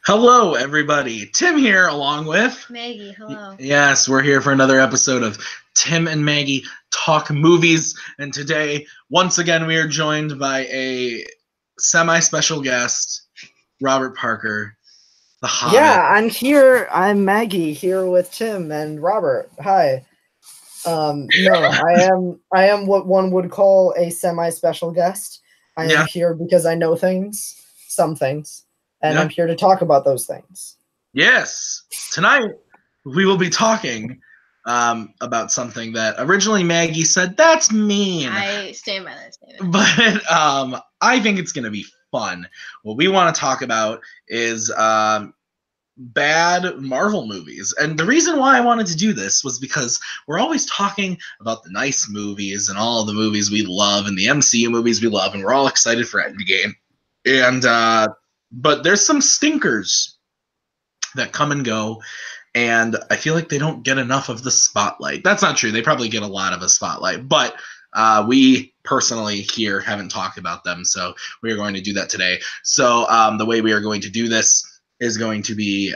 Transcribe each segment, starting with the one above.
Hello, everybody. Tim here, along with Maggie. Hello. Yes, we're here for another episode of Tim and Maggie Talk Movies. And today, once again, we are joined by a semi-special guest, Robert Parker, the Hobbit. Yeah, I'm here. I'm Maggie here with Tim and Robert. Hi. No, I am what one would call a semi-special guest. I am here because I know some things, and I'm here to talk about those things. Yes. Tonight, we will be talking about something that originally Maggie said, that's mean. I stand by that statement. But I think it's going to be fun. What we want to talk about is bad Marvel movies. And the reason why I wanted to do this was because we're always talking about the nice movies and all the movies we love and the MCU movies we love, and we're all excited for Endgame. And but there's some stinkers that come and go, and I feel like they don't get enough of the spotlight. That's not true. They probably get a lot of a spotlight, but we personally here haven't talked about them, so we are going to do that today. So the way we are going to do this is going to be,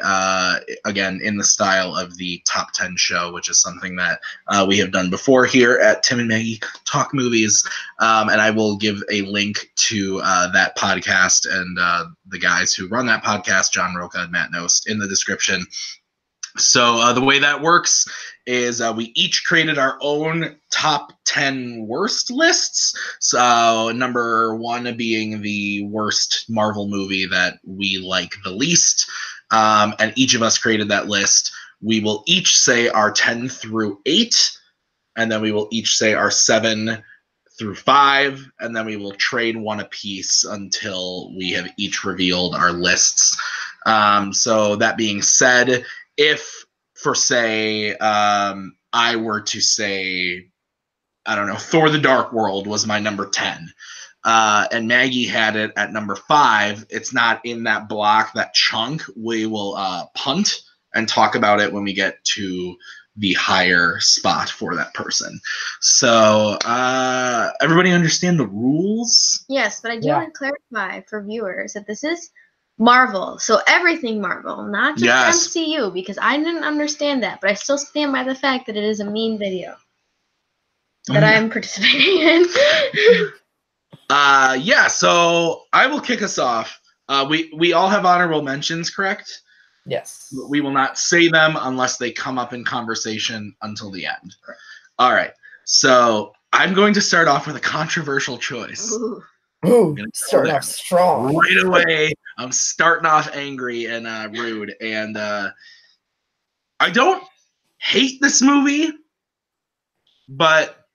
again, in the style of the Top 10 show, which is something that we have done before here at Tim and Maggie Talk Movies. And I will give a link to that podcast and the guys who run that podcast, John Roca and Matt Nost, in the description. So the way that works is we each created our own top 10 worst lists. So number 1 being the worst Marvel movie that we like the least. And each of us created that list. We will each say our 10 through 8, and then we will each say our 7 through 5, and then we will trade one apiece until we have each revealed our lists. So that being said, if, for say, I were to say, I don't know, Thor the Dark World was my number 10, and Maggie had it at number 5, it's not in that block, that chunk, we will punt and talk about it when we get to the higher spot for that person. So, everybody understand the rules? Yes, but I do want to clarify for viewers that this is Marvel, so everything Marvel, not just MCU, because I didn't understand that, but I still stand by the fact that it is a mean video that I'm participating in. So I will kick us off. We all have honorable mentions, correct? Yes. We will not say them unless they come up in conversation until the end. Correct. All right. So I'm going to start off with a controversial choice. Ooh, starting off strong. Right away, I'm starting off angry and rude. And I don't hate this movie, but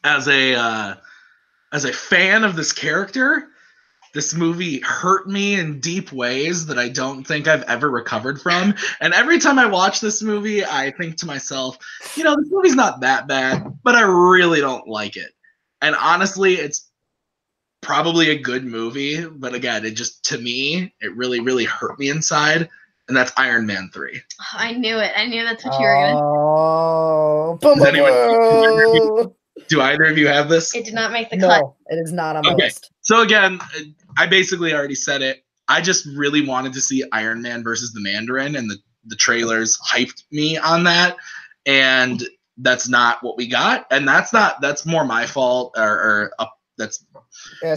as a fan of this character, this movie hurt me in deep ways that I don't think I've ever recovered from. And every time I watch this movie, I think to myself, this movie's not that bad, but I really don't like it. And honestly, it's probably a good movie, but again, it just, to me, it really, really hurt me inside, and that's Iron Man 3. Oh, I knew it. I knew that's what you were going to do either of you have this? It did not make the cut. No, it is not on my list. So again, I basically already said it. I just really wanted to see Iron Man versus the Mandarin, and the trailers hyped me on that, and that's not what we got, and that's more my fault, that's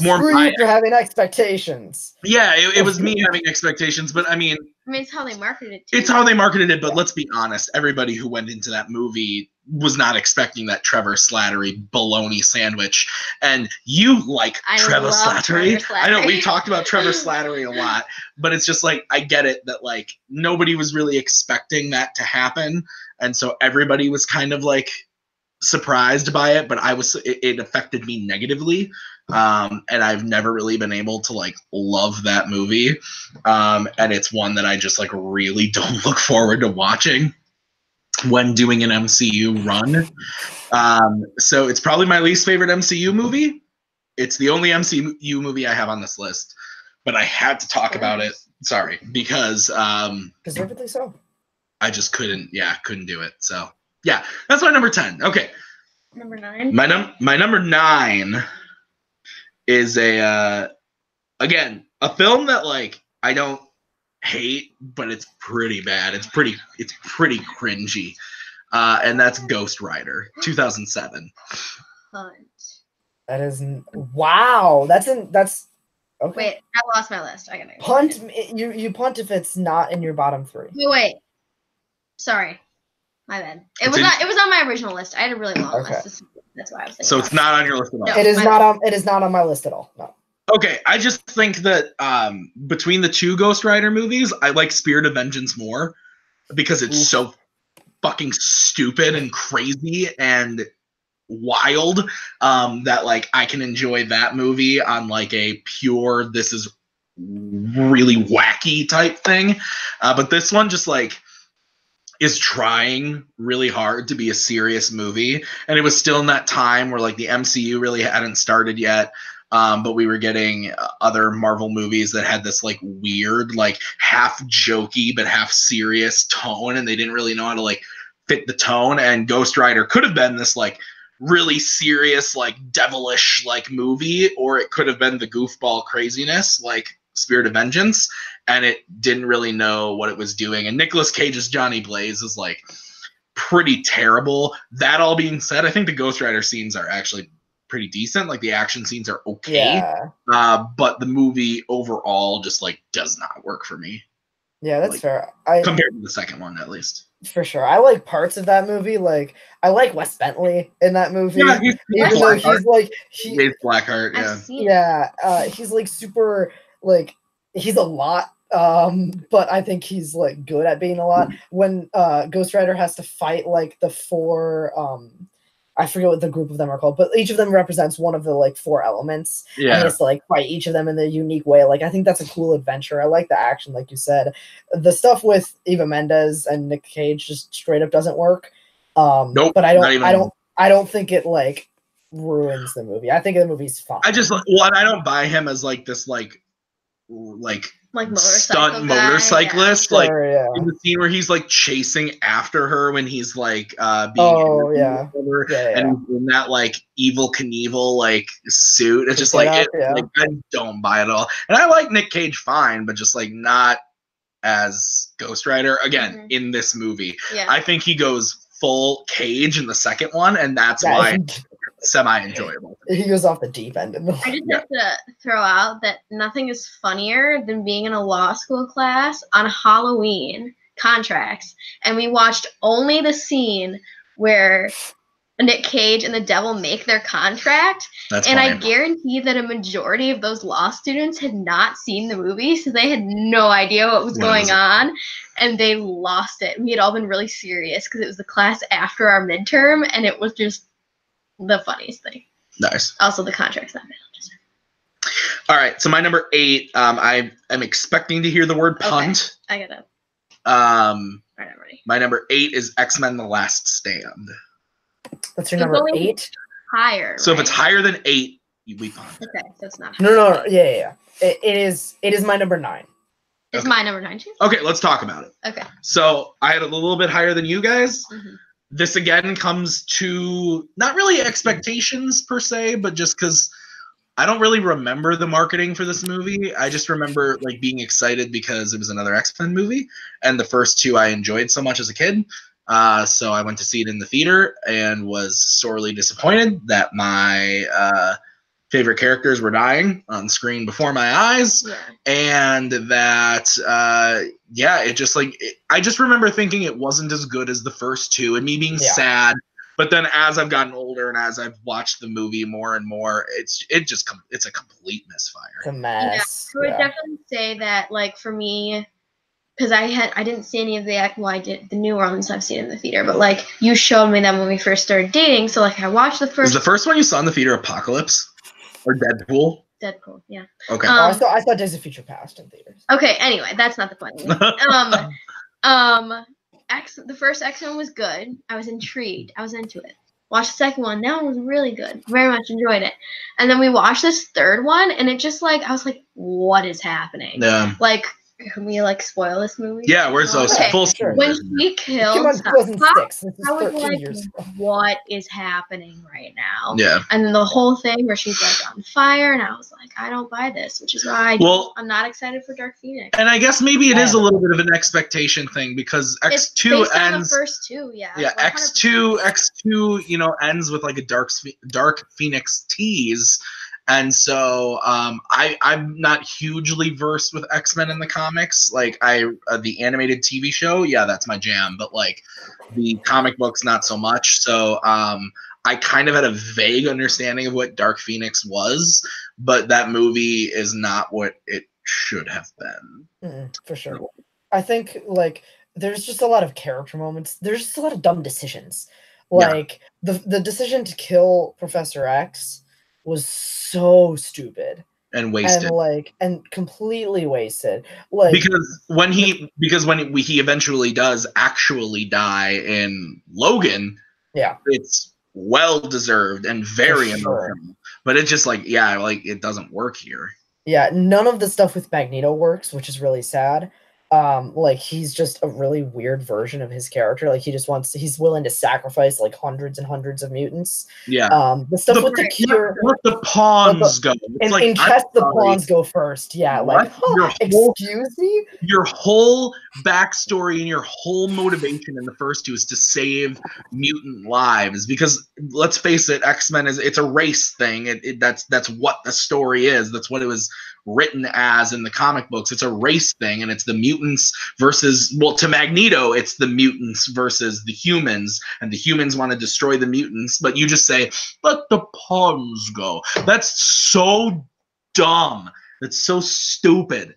more screw you for having expectations. Yeah, it was me having expectations, but I mean, it's how they marketed it too. It's how they marketed it, but let's be honest, everybody who went into that movie was not expecting that Trevor Slattery bologna sandwich. And you like Trevor Slattery. I know we talked about Trevor Slattery a lot, but it's just like, I get it that like nobody was really expecting that to happen. And so everybody was kind of like surprised by it, but it affected me negatively. And I've never really been able to like love that movie. And it's one that I just like really don't look forward to watching when doing an MCU run. So it's probably my least favorite MCU movie. It's the only MCU movie I have on this list, but I had to talk about it. Sorry, because deservedly so. I just couldn't do it. So yeah, that's my number 10. Okay. Number 9. My number 9 is again, a film that like I don't hate, but it's pretty bad. It's pretty cringy. And that's Ghost Rider, 2007. Punt. That is wow. That's okay. Wait, I lost my list. I gotta punt. You punt if it's not in your bottom 3. Wait. Sorry, my bad. It was on my original list. I had a really long list. That's why I was thinking. So it's not on your list at all. No, it is not on. It is not on my list at all. No. Okay, I just think that between the 2 Ghost Rider movies, I like Spirit of Vengeance more because it's so fucking stupid and crazy and wild that like I can enjoy that movie on like a pure this is really wacky type thing. But this one just like is trying really hard to be a serious movie, and it was still in that time where like the MCU really hadn't started yet. But we were getting other Marvel movies that had this like weird, like half jokey but half serious tone, and they didn't really know how to like fit the tone. And Ghost Rider could have been this like really serious, like devilish like movie, or it could have been the goofball craziness like Spirit of Vengeance, and it didn't really know what it was doing. And Nicolas Cage's Johnny Blaze is like pretty terrible. That all being said, I think the Ghost Rider scenes are actually pretty decent. Like the action scenes are okay, but the movie overall just like does not work for me. Yeah, that's like, fair. Compared to the second one, at least. For sure, I like parts of that movie. Like I like Wes Bentley in that movie, yeah, even though he's like he's Blackheart. He's like super like he's a lot. But I think he's like good at being a lot. When Ghost Rider has to fight like the 4 I forget what the group of them are called, but each of them represents one of the like 4 elements. Yeah. And it's like fight each of them in their unique way. Like I think that's a cool adventure. I like the action, like you said. The stuff with Eva Mendes and Nick Cage just straight up doesn't work. Nope. But I don't think it like ruins the movie. I think the movie's fine. I don't buy him as like this like stunt motorcyclist, yeah. like Sure, yeah. in the scene where he's like chasing after her when he's like and he's in that like Evil Knievel like suit. It's just like I don't buy it all. And I like Nick Cage fine, but just like not as Ghost Rider again in this movie. I think he goes full Cage in the second one, and that's why semi-enjoyable. He goes off the deep end. I just have to throw out that nothing is funnier than being in a law school class on Halloween contracts, and we watched only the scene where Nick Cage and the devil make their contract. That's funny. I guarantee that a majority of those law students had not seen the movie, so they had no idea what was going on, and they lost it. We had all been really serious because it was the class after our midterm, and it was just the funniest thing. Nice. Also, the contract's not bad. All right, so my number 8, I am expecting to hear the word punt. Okay. I got it. I'm ready. My number 8 is X-Men: The Last Stand. That's your number 8? Higher. So if it's higher than 8, we punt. Okay, so it's not. No. Yeah. It is my number 9. It's my number 9 too? Okay, let's talk about it. Okay. So I had a little bit higher than you guys. Mm-hmm. This again comes to not really expectations per se, but just because I don't really remember the marketing for this movie. I just remember like being excited because it was another X-Men movie, and the first 2 I enjoyed so much as a kid. So I went to see it in the theater and was sorely disappointed that my favorite characters were dying on screen before my eyes. Yeah. And that, it just like, I just remember thinking it wasn't as good as the first 2 and me being sad. But then as I've gotten older and as I've watched the movie more and more, it's a complete misfire. It's a mess. Yeah, so I would definitely say that, like, for me, because I didn't see any of I did the New Orleans I've seen in the theater, but like you showed me that when we first started dating, so like I watched the first. Is the first one you saw in the theater Apocalypse or Deadpool? Deadpool, yeah. Okay. I saw Days of Future Past in theaters. Okay, anyway, that's not the point. The first X-Men was good. I was intrigued. I was into it. Watched the second one. That one was really good. Very much enjoyed it. And then we watched this third one, and it just like I was like, what is happening? Yeah. Like Can we like spoil this movie? Yeah, we're so full. Sure. When he killed, it came out in 2006. This is I was 13 like, years ago. what is happening right now? Yeah. And then the whole thing where she's like on fire, and I was like, I don't buy this, which is why I'm not excited for Dark Phoenix. And I guess maybe it is a little bit of an expectation thing because X2 it's ends. On the first two, yeah. Yeah, 100%. X2, ends with like a Dark Phoenix tease. And so I'm not hugely versed with X-Men in the comics. Like the animated TV show, yeah, that's my jam. But like the comic books, not so much. So I kind of had a vague understanding of what Dark Phoenix was, but that movie is not what it should have been. For sure. I think like there's just a lot of character moments. There's just a lot of dumb decisions. Like the decision to kill Professor X was so stupid and wasted and completely wasted. Like because when he eventually does actually die in Logan, it's well deserved and very emotional. But it's just like it doesn't work here. Yeah, none of the stuff with Magneto works, which is really sad. Like he's just a really weird version of his character. Like he's willing to sacrifice like hundreds and hundreds of mutants. Yeah. The stuff with the cure. Let the pawns go. In chess, the pawns go first. Yeah. Like, excuse me? Your whole backstory and your whole motivation in the first two is to save mutant lives. Because let's face it, X-Men it's a race thing. That's what the story is. That's what it was written as in the comic books. It's a race thing, and it's the mutants versus, to Magneto, it's the mutants versus the humans, and the humans want to destroy the mutants, but you just say, let the pawns go. That's so dumb. That's so stupid.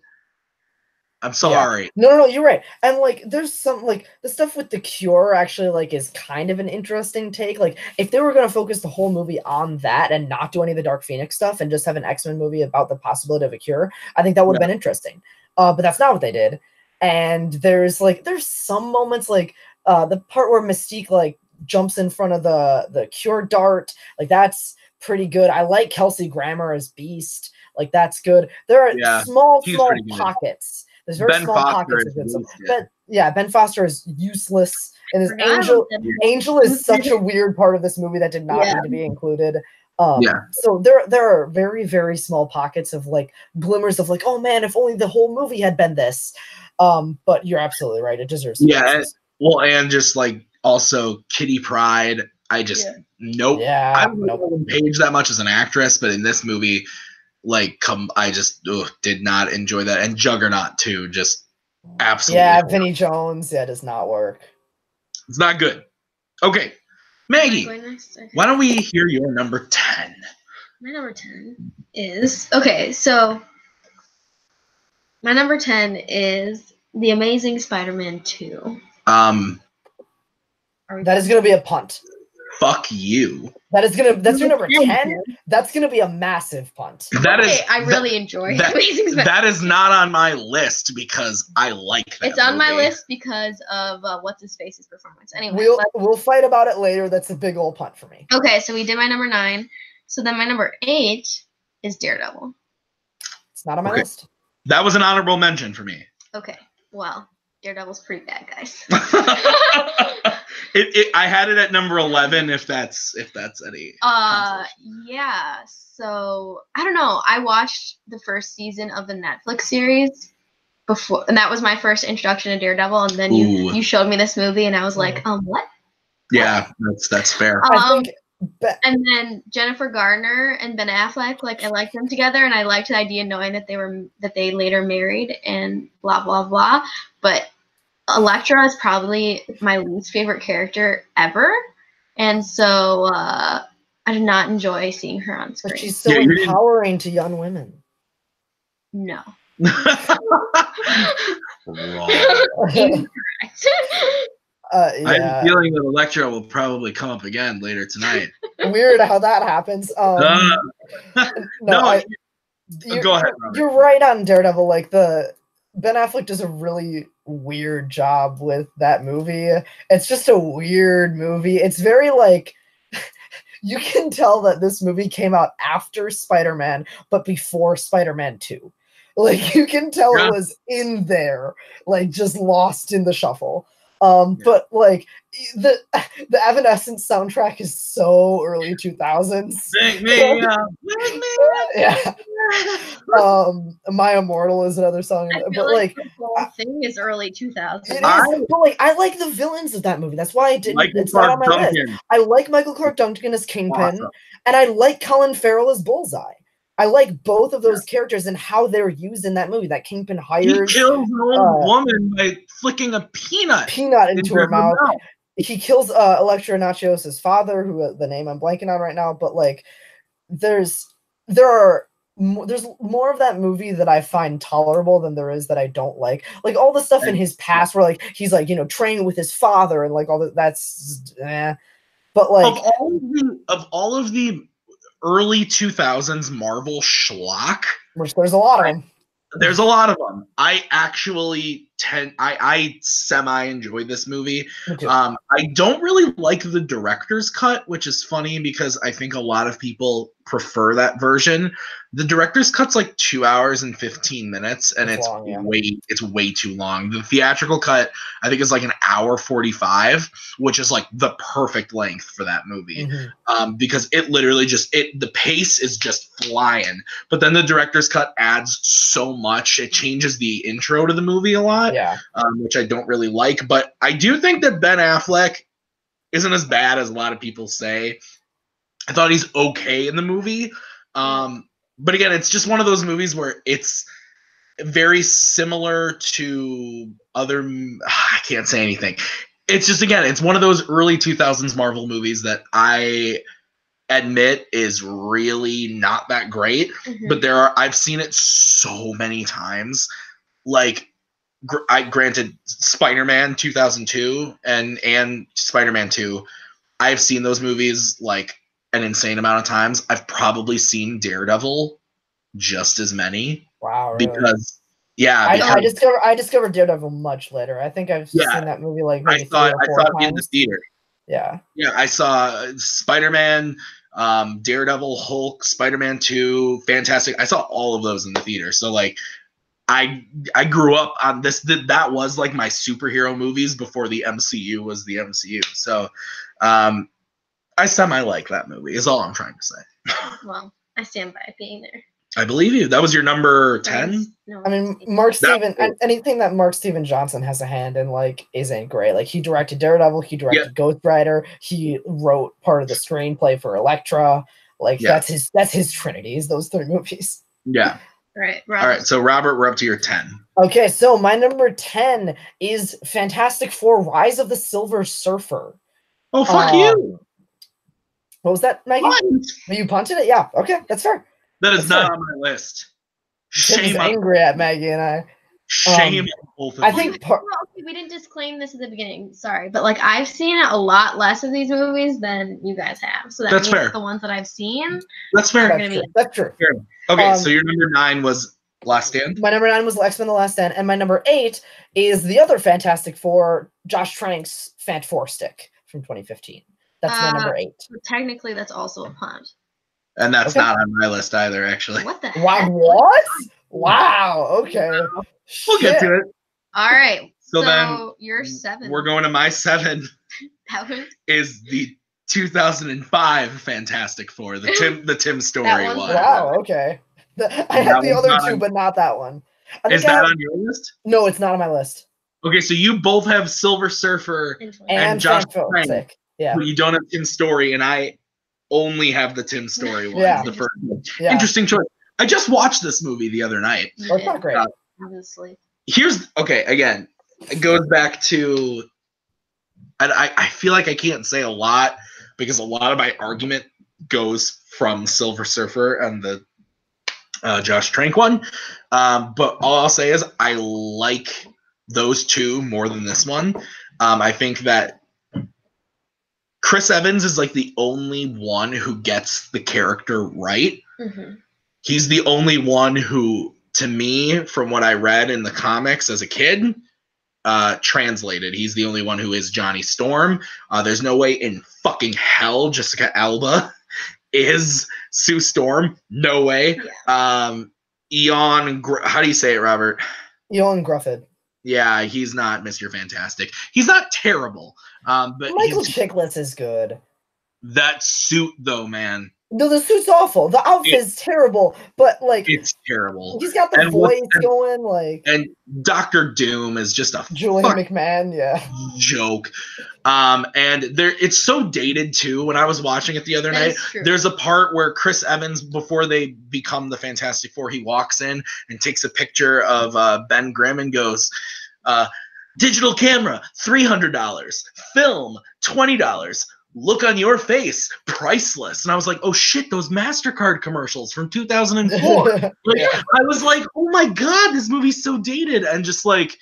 I'm sorry. Yeah. No, you're right. And like, there's some like the stuff with the cure actually like is kind of an interesting take. Like, if they were going to focus the whole movie on that and not do any of the Dark Phoenix stuff and just have an X-Men movie about the possibility of a cure, I think that would have been interesting. But that's not what they did. And there's some moments like the part where Mystique like jumps in front of the cure dart. Like, that's pretty good. I like Kelsey Grammer as Beast. Like, that's good. There are small pockets. There's very small pockets of good stuff. But Ben Foster is useless. And his Angel is such a weird part of this movie that did not need to be included. So there are very, very small pockets of like glimmers of like, oh man, if only the whole movie had been this. But you're absolutely right. It deserves to be and just like also Kitty Pryde. I just nope. Yeah, I don't know Paige that much as an actress, but in this movie, I just did not enjoy that. And Juggernaut too, just absolutely. Yeah, Vinnie Jones, does not work. It's not good. Okay, Maggie, why don't we hear your number 10? My number 10 is so my number 10 is The Amazing Spider-Man 2. That is gonna be a punt. Fuck you. That's your number 10? That's gonna be a massive punt. I really enjoy Amazing Spider-Man. That is not on my list because I like that. It's on my list because of what's his face's performance. Anyway, we'll fight about it later. That's a big old punt for me. Okay, so we did my number 9. So then my number 8 is Daredevil. It's not on my list. That was an honorable mention for me. Okay, well, Daredevil's pretty bad, guys. I had it at number 11. If that's any. Yeah. So I don't know. I watched the first season of the Netflix series before, and that was my first introduction to Daredevil. And then you showed me this movie, and I was like, what? Yeah, that's fair. And then Jennifer Garner and Ben Affleck, I liked them together, and I liked the idea knowing that they later married and blah blah blah. But Elektra is probably my least favorite character ever, and so I did not enjoy seeing her on screen. But she's so empowering to young women. No. Wrong. I have a feeling that Elektra will probably come up again later tonight. Weird how that happens. Go ahead. You're right on Daredevil. Like Ben Affleck does a really weird job with that movie. It's just a weird movie. It's very you can tell that this movie came out after Spider-Man, but before Spider-Man 2. Like you can tell it was in there, like just lost in the shuffle. But like the Evanescence soundtrack is so early 2000s. Yeah. My Immortal is another song, but like the whole thing is early 2000s. It is, but like I like the villains of that movie. That's why I didn't. It's not on my list. I like Michael Clarke Duncan as Kingpin, and I like Colin Farrell as Bullseye. I like both of those characters and how they're used in that movie. That Kingpin hires. He kills an old woman by flicking a peanut into her mouth. He kills Electra Nachios' father, who the name I'm blanking on right now. But like, there's more of that movie that I find tolerable than there is that I don't like. Like all the stuff in his past where like he's like, trained with his father and like all that. That's But like of all of the early 2000s Marvel schlock, which there's a lot of them. There's a lot of them. I actually I semi enjoyed this movie. I don't really like the director's cut, which is funny because I think a lot of people prefer that version. The director's cut's like 2 hours and 15 minutes, and it's way too long. The theatrical cut, I think, is like an hour 45, which is like the perfect length for that movie. Because it literally the pace is just flying. But then the director's cut adds so much. It changes the intro to the movie a lot, which I don't really like. But I do think that Ben Affleck isn't as bad as a lot of people say. I thought he's okay in the movie. But again, it's just one of those movies where it's very similar to other. I can't say anything. It's just, again, it's one of those early 2000s Marvel movies that I admit is really not that great. But I've seen it so many times. Like, granted, Spider-Man 2002 and Spider-Man 2, I've seen those movies like an insane amount of times. I've probably seen Daredevil just as many. Wow, really? Because I discovered Daredevil much later. I think I've seen that movie like maybe three or four times. In the theater. Yeah, I saw Spider-Man, Daredevil, Hulk, Spider-Man 2, Fantastic. I saw all of those in the theater. So like, I grew up on this. That was like my superhero movies before the MCU was the MCU. So, I semi-like that movie, is all I'm trying to say. Well, I stand by being there. I believe you. That was your number 10? No, I mean, anything that Mark Steven Johnson has a hand in, like, isn't great. Like, he directed Daredevil, he directed Ghost Rider, he wrote part of the screenplay for Elektra. Like, that's his Trinity, is those three movies. Yeah. Right. All right, so Robert, we're up to your 10. Okay, so my number 10 is Fantastic Four: Rise of the Silver Surfer. Oh, fuck you! What was that, Maggie? You punted it? Yeah. Okay, that's fair. That is not on my list. Shame. Angry at Maggie and I. Shame on both of you. I think we didn't disclaim this at the beginning. Sorry, but like I've seen a lot less of these movies than you guys have. So that's fair. The ones that I've seen. That's fair. That's true. Fair. Okay, so your number 9 was Last Stand. My number 9 was X-Men: The Last Stand, and my number 8 is the other Fantastic Four, Josh Trank's Fant Four Stick from 2015. That's my number 8. Technically, that's also a punt. And that's not on my list either, actually. What the heck? What? Wow. Okay. We'll get to it. All right. So then you're 7. We're going to my 7. Is the 2005 Fantastic Four, the Tim Story one. Wow. Okay. I have the other two, but not that one. Is that on your list? No, it's not on my list. Okay, so you both have Silver Surfer and Josh Trank. Yeah. But you don't have Tim Story, and I only have the Tim Story one. Yeah. The first one. Yeah. Interesting choice. I just watched this movie the other night. It's not great. Honestly. Again, it goes back to, and I feel like I can't say a lot because a lot of my argument goes from Silver Surfer and the Josh Trank one. But all I'll say is I like those two more than this one. I think that Chris Evans is like the only one who gets the character right. Mm-hmm. He's the only one who, to me, from what I read in the comics as a kid, translated. He's the only one who is Johnny Storm. There's no way in fucking hell Jessica Alba is Sue Storm. No way. Yeah. How do you say it, Robert? Ewan Grufford. Yeah, he's not Mr. Fantastic. He's not terrible. But Michael Chiklis is good. That suit, though, man. No, the suit's awful. The outfit's terrible, but like it's terrible. He's got the voice going, like. And Dr. Doom is just a Julian McMahon, yeah. Joke. And it's so dated too. When I was watching it the other night, there's a part where Chris Evans, before they become the Fantastic Four, he walks in and takes a picture of Ben Grimm and goes, digital camera, $300, film, $20. Look on your face, priceless. And I was like, oh shit, those MasterCard commercials from 2004. I was like, oh my God, this movie's so dated. And just like,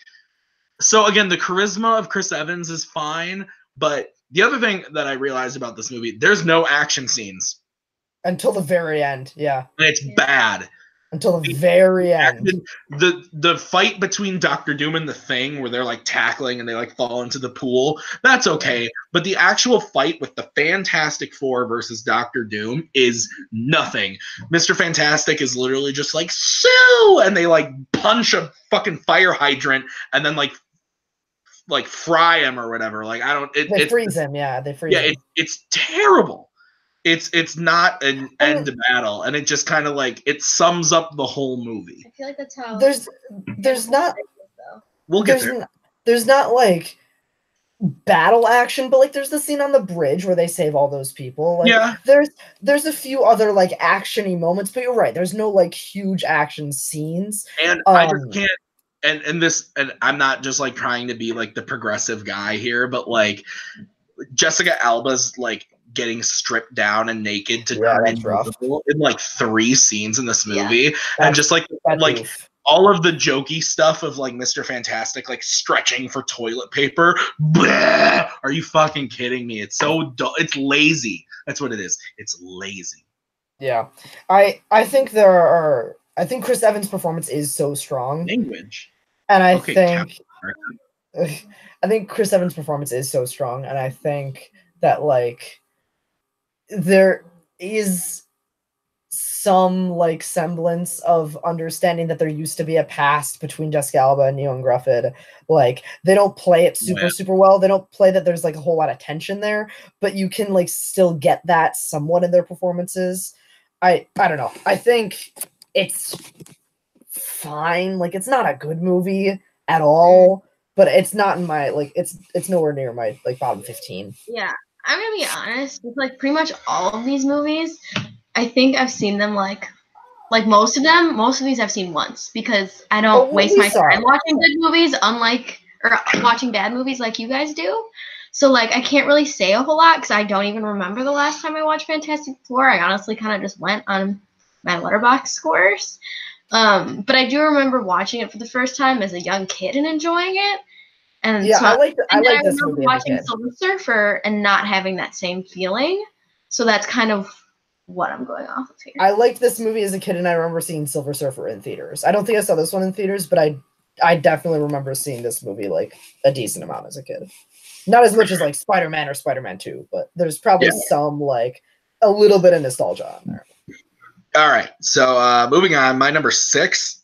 so again, the charisma of Chris Evans is fine. But the other thing that I realized about this movie, there's no action scenes. Until the very end, yeah. And it's bad. Until the very end. The fight between Dr. Doom and the Thing, where they're like tackling and they like fall into the pool, that's okay. But the actual fight with the Fantastic Four versus Dr. Doom is nothing. Mr. Fantastic is literally just like, Sue! And they like punch a fucking fire hydrant and then like fry him or whatever. Like, I don't. They freeze him, yeah. They freeze him. It's terrible. It's not an end to battle, and it just kind of like it sums up the whole movie. I feel like that's how there's not we'll get there. There's not like battle action, but like there's the scene on the bridge where they save all those people. Like, yeah. There's a few other like actiony moments, but you're right. There's no like huge action scenes. And I just can't. And I'm not just like trying to be like the progressive guy here, but like Jessica Alba's like getting stripped down and naked to turn invisible in like 3 scenes in this movie, and just like all of the jokey stuff of like Mr. Fantastic like stretching for toilet paper. Blah! Are you fucking kidding me? It's so dull. It's lazy. That's what it is. It's lazy. Yeah, I think I think Chris Evans' performance is so strong. Language. And I think Chris Evans' performance is so strong, and I think that like there is some like semblance of understanding that there used to be a past between Jessica Alba and Ewan Grufford. Like they don't play it super well. They don't play that there's like a whole lot of tension there, but you can like still get that somewhat in their performances. I don't know. I think it's fine. Like it's not a good movie at all, but it's not in my like it's nowhere near my like bottom 15. Yeah. I'm gonna be honest, with like pretty much all of these movies, I think I've seen them like most of these I've seen once, because I don't waste my time watching good movies or watching bad movies like you guys do. So like I can't really say a whole lot because I don't even remember the last time I watched Fantastic Four. I honestly kind of just went on my Letterboxd scores. But I do remember watching it for the first time as a young kid and enjoying it. And yeah, so I like this movie. Watching Silver Surfer and not having that same feeling. So that's kind of what I'm going off of here. I liked this movie as a kid, and I remember seeing Silver Surfer in theaters. I don't think I saw this one in theaters, but I definitely remember seeing this movie like a decent amount as a kid. Not as much as like Spider-Man or Spider-Man 2, but there's probably some like a little bit of nostalgia on there. All right, so moving on, my number 6,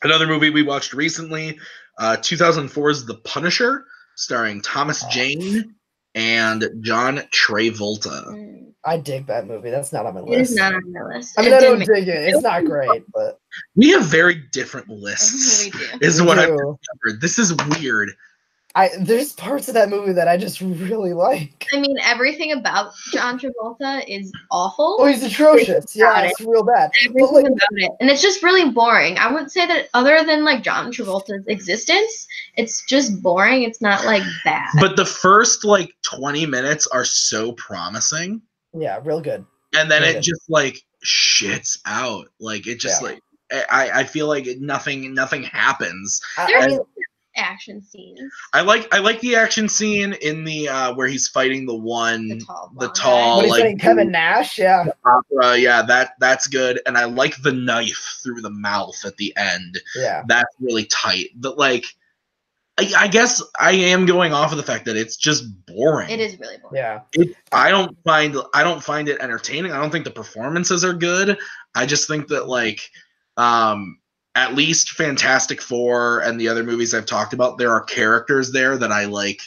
another movie we watched recently, 2004's The Punisher, starring Thomas Jane and John Travolta. I dig that movie. That's not on my list. It is not on my list. I mean, I don't dig it. It's not great, but we have very different lists. Is what I remember. This is weird. There's parts of that movie that I just really like. I mean, everything about John Travolta is awful. Oh, he's atrocious. Yeah, it's real bad. Everything about it. And it's just really boring. I wouldn't say that other than like John Travolta's existence, it's just boring. It's not like bad. But the first like 20 minutes are so promising. Yeah, real good. And then it just like shits out. Like it just like I feel like nothing happens. Action scenes. I like the action scene in the where he's fighting the tall when he's like fighting Kevin Nash, opera, that's good, and I like the knife through the mouth at the end. Yeah, that's really tight. But like, I guess I am going off of the fact that it's just boring. It is really boring. Yeah, I don't find it entertaining. I don't think the performances are good. I just think that like At least Fantastic Four and the other movies I've talked about, there are characters there that I like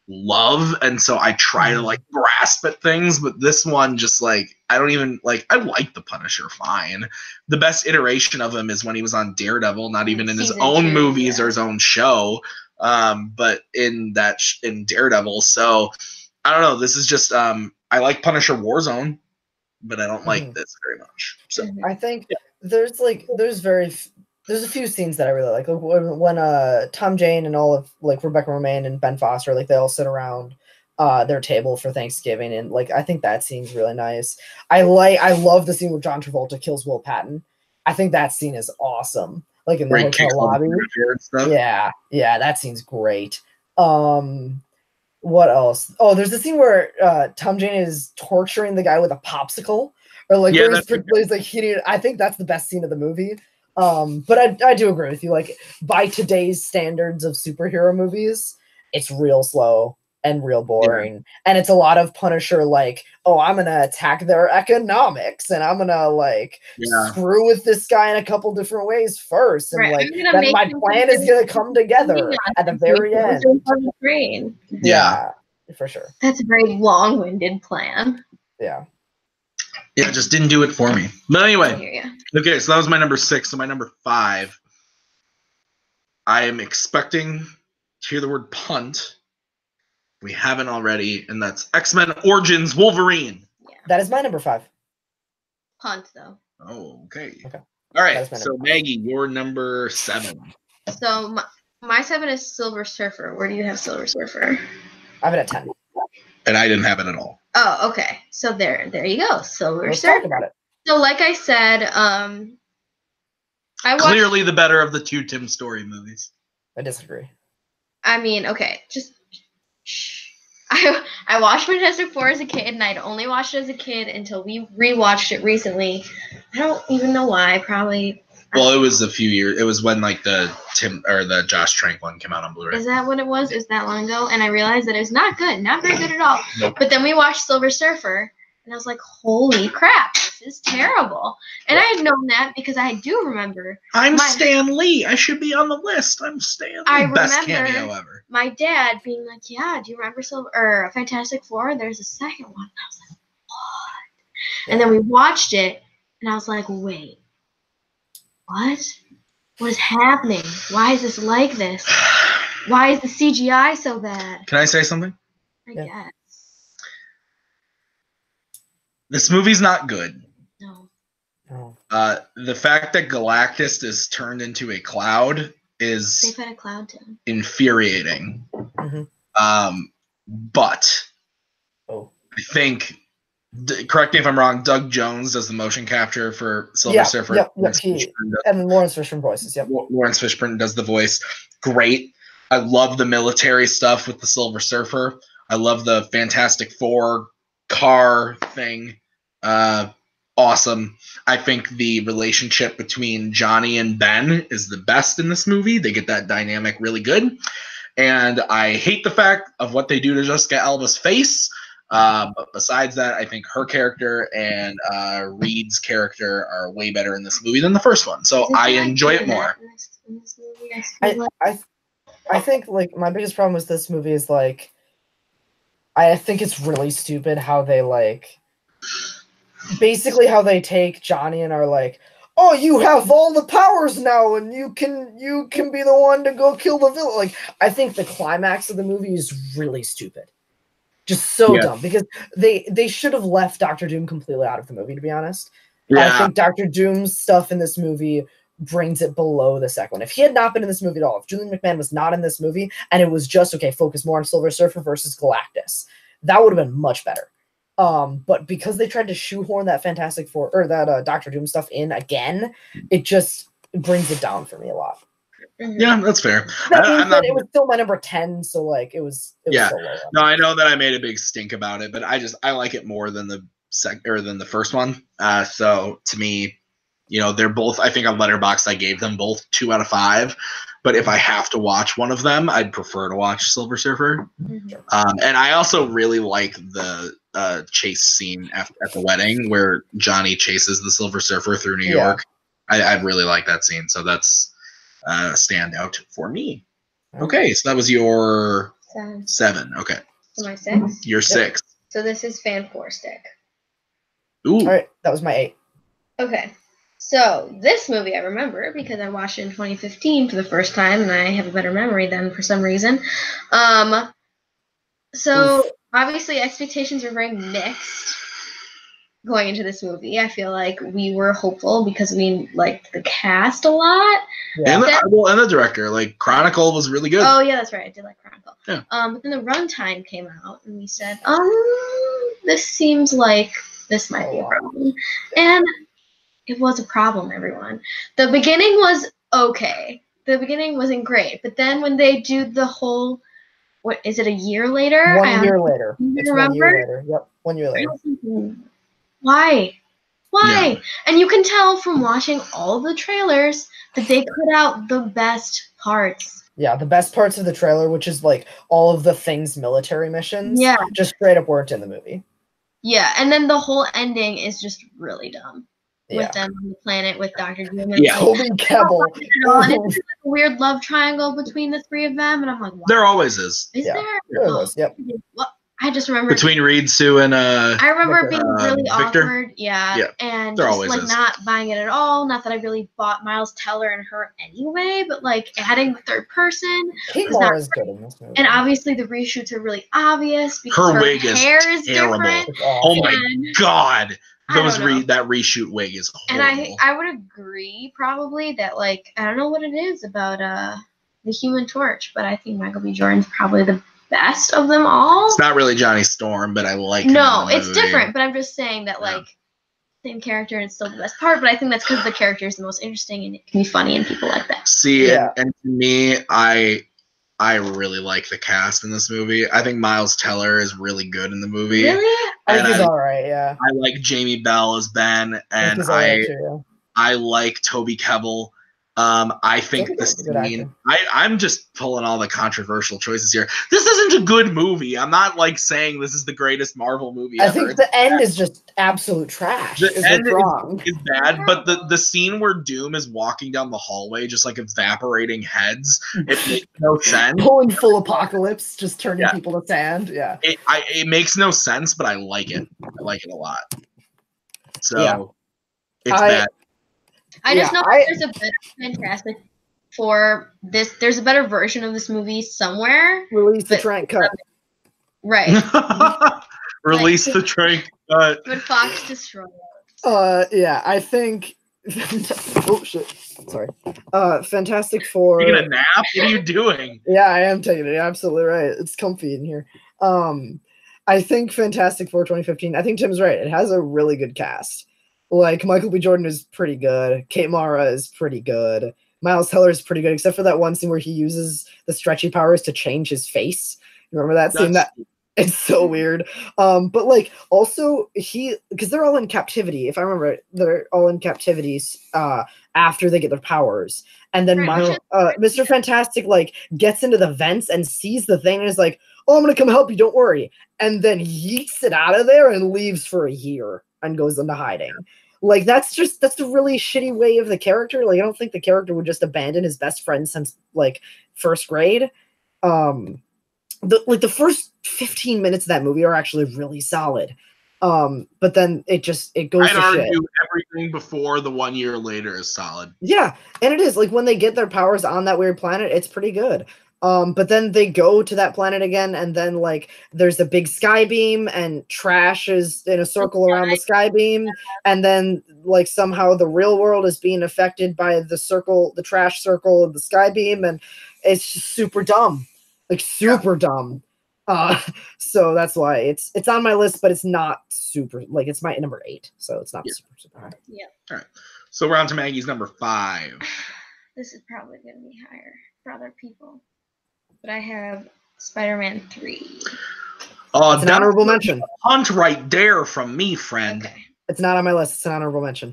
love, and so I try to like grasp at things, but this one just like I don't even like. I like the Punisher fine. The best iteration of him is when he was on Daredevil, not even in his own movies or his own show, but in Daredevil. So I don't know. This is just I like Punisher Warzone, but I don't like this very much. So I think there's a few scenes that I really like. When Tom Jane and all of like Rebecca Romijn and Ben Foster, like they all sit around their table for Thanksgiving, and like I think that scene's really nice. I love the scene where John Travolta kills Will Patton. I think that scene is awesome. Like in the hotel lobby. Yeah, that scene's great. What else? Oh, there's the scene where Tom Jane is torturing the guy with a popsicle, or like where he's like hitting. I think that's the best scene of the movie. But I do agree with you. Like by today's standards of superhero movies, it's real slow and real boring, and it's a lot of Punisher. Like, oh, I'm gonna attack their economics, and I'm gonna like screw with this guy in a couple different ways first, and like then my plan is gonna come together at the very end. Yeah, for sure. That's a very long-winded plan. Yeah. Yeah, it just didn't do it for me. But anyway, okay, so that was my number 6. So my number 5, I am expecting to hear the word punt. We haven't already, and that's X-Men Origins Wolverine. Yeah. That is my number 5. Punt, though. Oh, okay. All right, so Maggie, your number 7. So my 7 is Silver Surfer. Where do you have Silver Surfer? I have it at 10. And I didn't have it at all. Oh, okay. So there you go. Silver Let's Surfer. talk about it. So like I said, I watched, clearly the better of the 2 Tim Story movies. I disagree. I mean, okay, just shh. I watched Fantastic Four as a kid, and I'd only watched it as a kid until we rewatched it recently. I don't even know why. Probably. Well, it was a few years. It was when like the Josh Trank one came out on Blu-ray. Is that what it was? It was that long ago, and I realized that it was not good, not very good at all. Nope. But then we watched Silver Surfer, and I was like, "Holy crap, this is terrible!" And I had known that because I do remember. I'm Stan Lee. I should be on the list. I'm Stan Lee. Best cameo ever. My dad being like, "Yeah, do you remember Fantastic Four? There's a second one." And I was like, "What?" And then we watched it, and I was like, "Wait. What? What is happening? Why is this like this? Why is the CGI so bad?" Can I say something? I guess. This movie's not good. No. The fact that Galactus is turned into a cloud is They've had a cloud too. Infuriating. Mm-hmm. But I think, correct me if I'm wrong, Doug Jones does the motion capture for Silver Surfer. Yep. And Lawrence Fishburne voices. Yep. Lawrence Fishburne does the voice. Great. I love the military stuff with the Silver Surfer. I love the Fantastic Four car thing. Awesome. I think the relationship between Johnny and Ben is the best in this movie. They get that dynamic really good. And I hate the fact of what they do to Jessica Alba's face. But besides that, I think her character and Reed's character are way better in this movie than the first one. So I enjoy it more. In this movie, I think like my biggest problem with this movie is like I think it's really stupid how they like basically how they take Johnny and are like, oh, you have all the powers now and you can be the one to go kill the villain. Like I think the climax of the movie is really stupid. Just so dumb because they should have left Doctor Doom completely out of the movie, to be honest. Yeah. I think Doctor Doom's stuff in this movie brings it below the second one. If he had not been in this movie at all, if Julian McMahon was not in this movie and it was just, okay, focus more on Silver Surfer versus Galactus, that would have been much better. But because they tried to shoehorn that Fantastic Four or that Doctor Doom stuff in again, it just brings it down for me a lot. Yeah, that's fair. It was still my number 10, so like it was so low. No, I know that I made a big stink about it, but I like it more than the first one. So to me, you know, they're both, I think on Letterboxd I gave them both 2 out of 5. But if I have to watch one of them, I'd prefer to watch Silver Surfer. Mm-hmm. And I also really like the chase scene at the wedding where Johnny chases the Silver Surfer through New York. I really like that scene. So that's a standout for me. Okay, so that was your 7. Okay. So my 6? Your 6. So this is Fan 4 Stick. Ooh. All right, that was my 8. Okay. So this movie I remember because I watched it in 2015 for the first time, and I have a better memory then for some reason. So obviously expectations were very mixed going into this movie. I feel like we were hopeful because we liked the cast a lot. Yeah. And the director, like Chronicle was really good. Oh yeah, that's right. I did like Chronicle. Yeah. But then the runtime came out, and we said, this seems like this might be a problem, and it was a problem. Everyone, the beginning was okay. The beginning wasn't great, but then when they do the whole, what is it? A year later? 1 year later. It's 1 year later. Yep, 1 year later. Why? Yeah. And you can tell from watching all the trailers that they cut out the best parts. Yeah, the best parts of the trailer, which is like all of the Things military missions, just straight up weren't in the movie. Yeah, and then the whole ending is just really dumb. With them on the planet with Dr. Doom. And Toby Kebbell. And it's like a weird love triangle between the three of them, and I'm like, wow. There always is. Is there? There was, yep. Well, I just remember between Reed, Sue, and I remember it being really Victor? awkward, and there just like is. not buying it at all. Not that I really bought Miles Teller and her anyway, but like adding the third person. Kate Mara is good in this movie. And obviously the reshoots are really obvious because her wig hair is terrible. different. Oh my god. That reshoot wig is horrible. And I would agree probably that like I don't know what it is about the Human Torch, but I think Michael B. Jordan's probably the best of them all. It's not really Johnny Storm, but I like him. No, it's different, but I'm just saying that like same character and it's still the best part, but I think that's because the character is the most interesting and it can be funny and people like that. See, and to me, I really like the cast in this movie. I think Miles Teller is really good in the movie. Really? I think he's alright, yeah. I like Jamie Bell as Ben, and I like Toby Kebbell. I think the scene. I'm just pulling all the controversial choices here. This isn't a good movie. I'm not like saying this is the greatest Marvel movie ever. I think the end is just absolute trash. The end is bad, but the scene where Doom is walking down the hallway, just like evaporating heads, it makes no sense. Pulling full apocalypse, just turning people to sand. Yeah, it makes no sense, but I like it. I like it a lot. So it's bad. I just know there's a better Fantastic for this. There's a better version of this movie somewhere. Release the Trank cut. Right. Release the Trank cut. But Fox destroyed it. Yeah, I think. Oh shit! Sorry. Fantastic Four. Taking a nap? What are you doing? Yeah, I am taking it. You're absolutely right. It's comfy in here. I think Fantastic Four 2015. I think Tim's right. It has a really good cast. Like, Michael B. Jordan is pretty good. Kate Mara is pretty good. Miles Teller is pretty good, except for that one scene where he uses the stretchy powers to change his face. You remember that scene? It's so weird. But, like, also, because they're all in captivity. If I remember it, they're all in captivities after they get their powers. And then Mr. Fantastic, like, gets into the vents and sees the thing and is like, oh, I'm going to come help you, don't worry. And then yeets it out of there and leaves for a year. And goes into hiding. Like, that's a really shitty way of the character. Like, I don't think the character would just abandon his best friend since like first grade. The first 15 minutes of that movie are actually really solid. But then it goes to shit. I'd argue everything before the 1 year later is solid. Yeah, and it is. Like, when they get their powers on that weird planet, it's pretty good. But then they go to that planet again, and then like there's a big sky beam, and trash is in a circle around the sky beam, and then like somehow the real world is being affected by the trash circle of the sky beam, and it's just super dumb, like super dumb. So that's why it's on my list, but it's not super. Like, it's my number 8, so it's not super high. Yeah. All right. So we're on to Maggie's number 5. This is probably gonna be higher for other people. But I have Spider-Man 3. Oh, it's an honorable mention. Hunt right there from me, friend. Okay. It's not on my list. It's an honorable mention.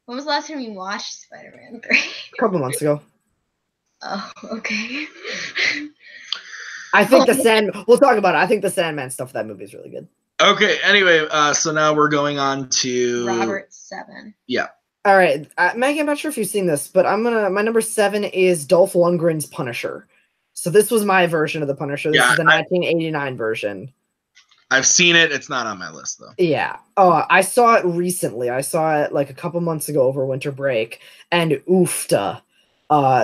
When was the last time you watched Spider-Man 3? A couple months ago. Oh, okay. I think we'll talk about it. I think the Sandman stuff for that movie is really good. Okay, anyway, so now we're going on to Robert 7. Yeah. All right, Maggie, I'm not sure if you've seen this, but my number 7 is Dolph Lundgren's Punisher. So this was my version of the Punisher. This is the 1989 version. I've seen it. It's not on my list though. Yeah. I saw it recently. I saw it like a couple months ago over winter break, and oofta.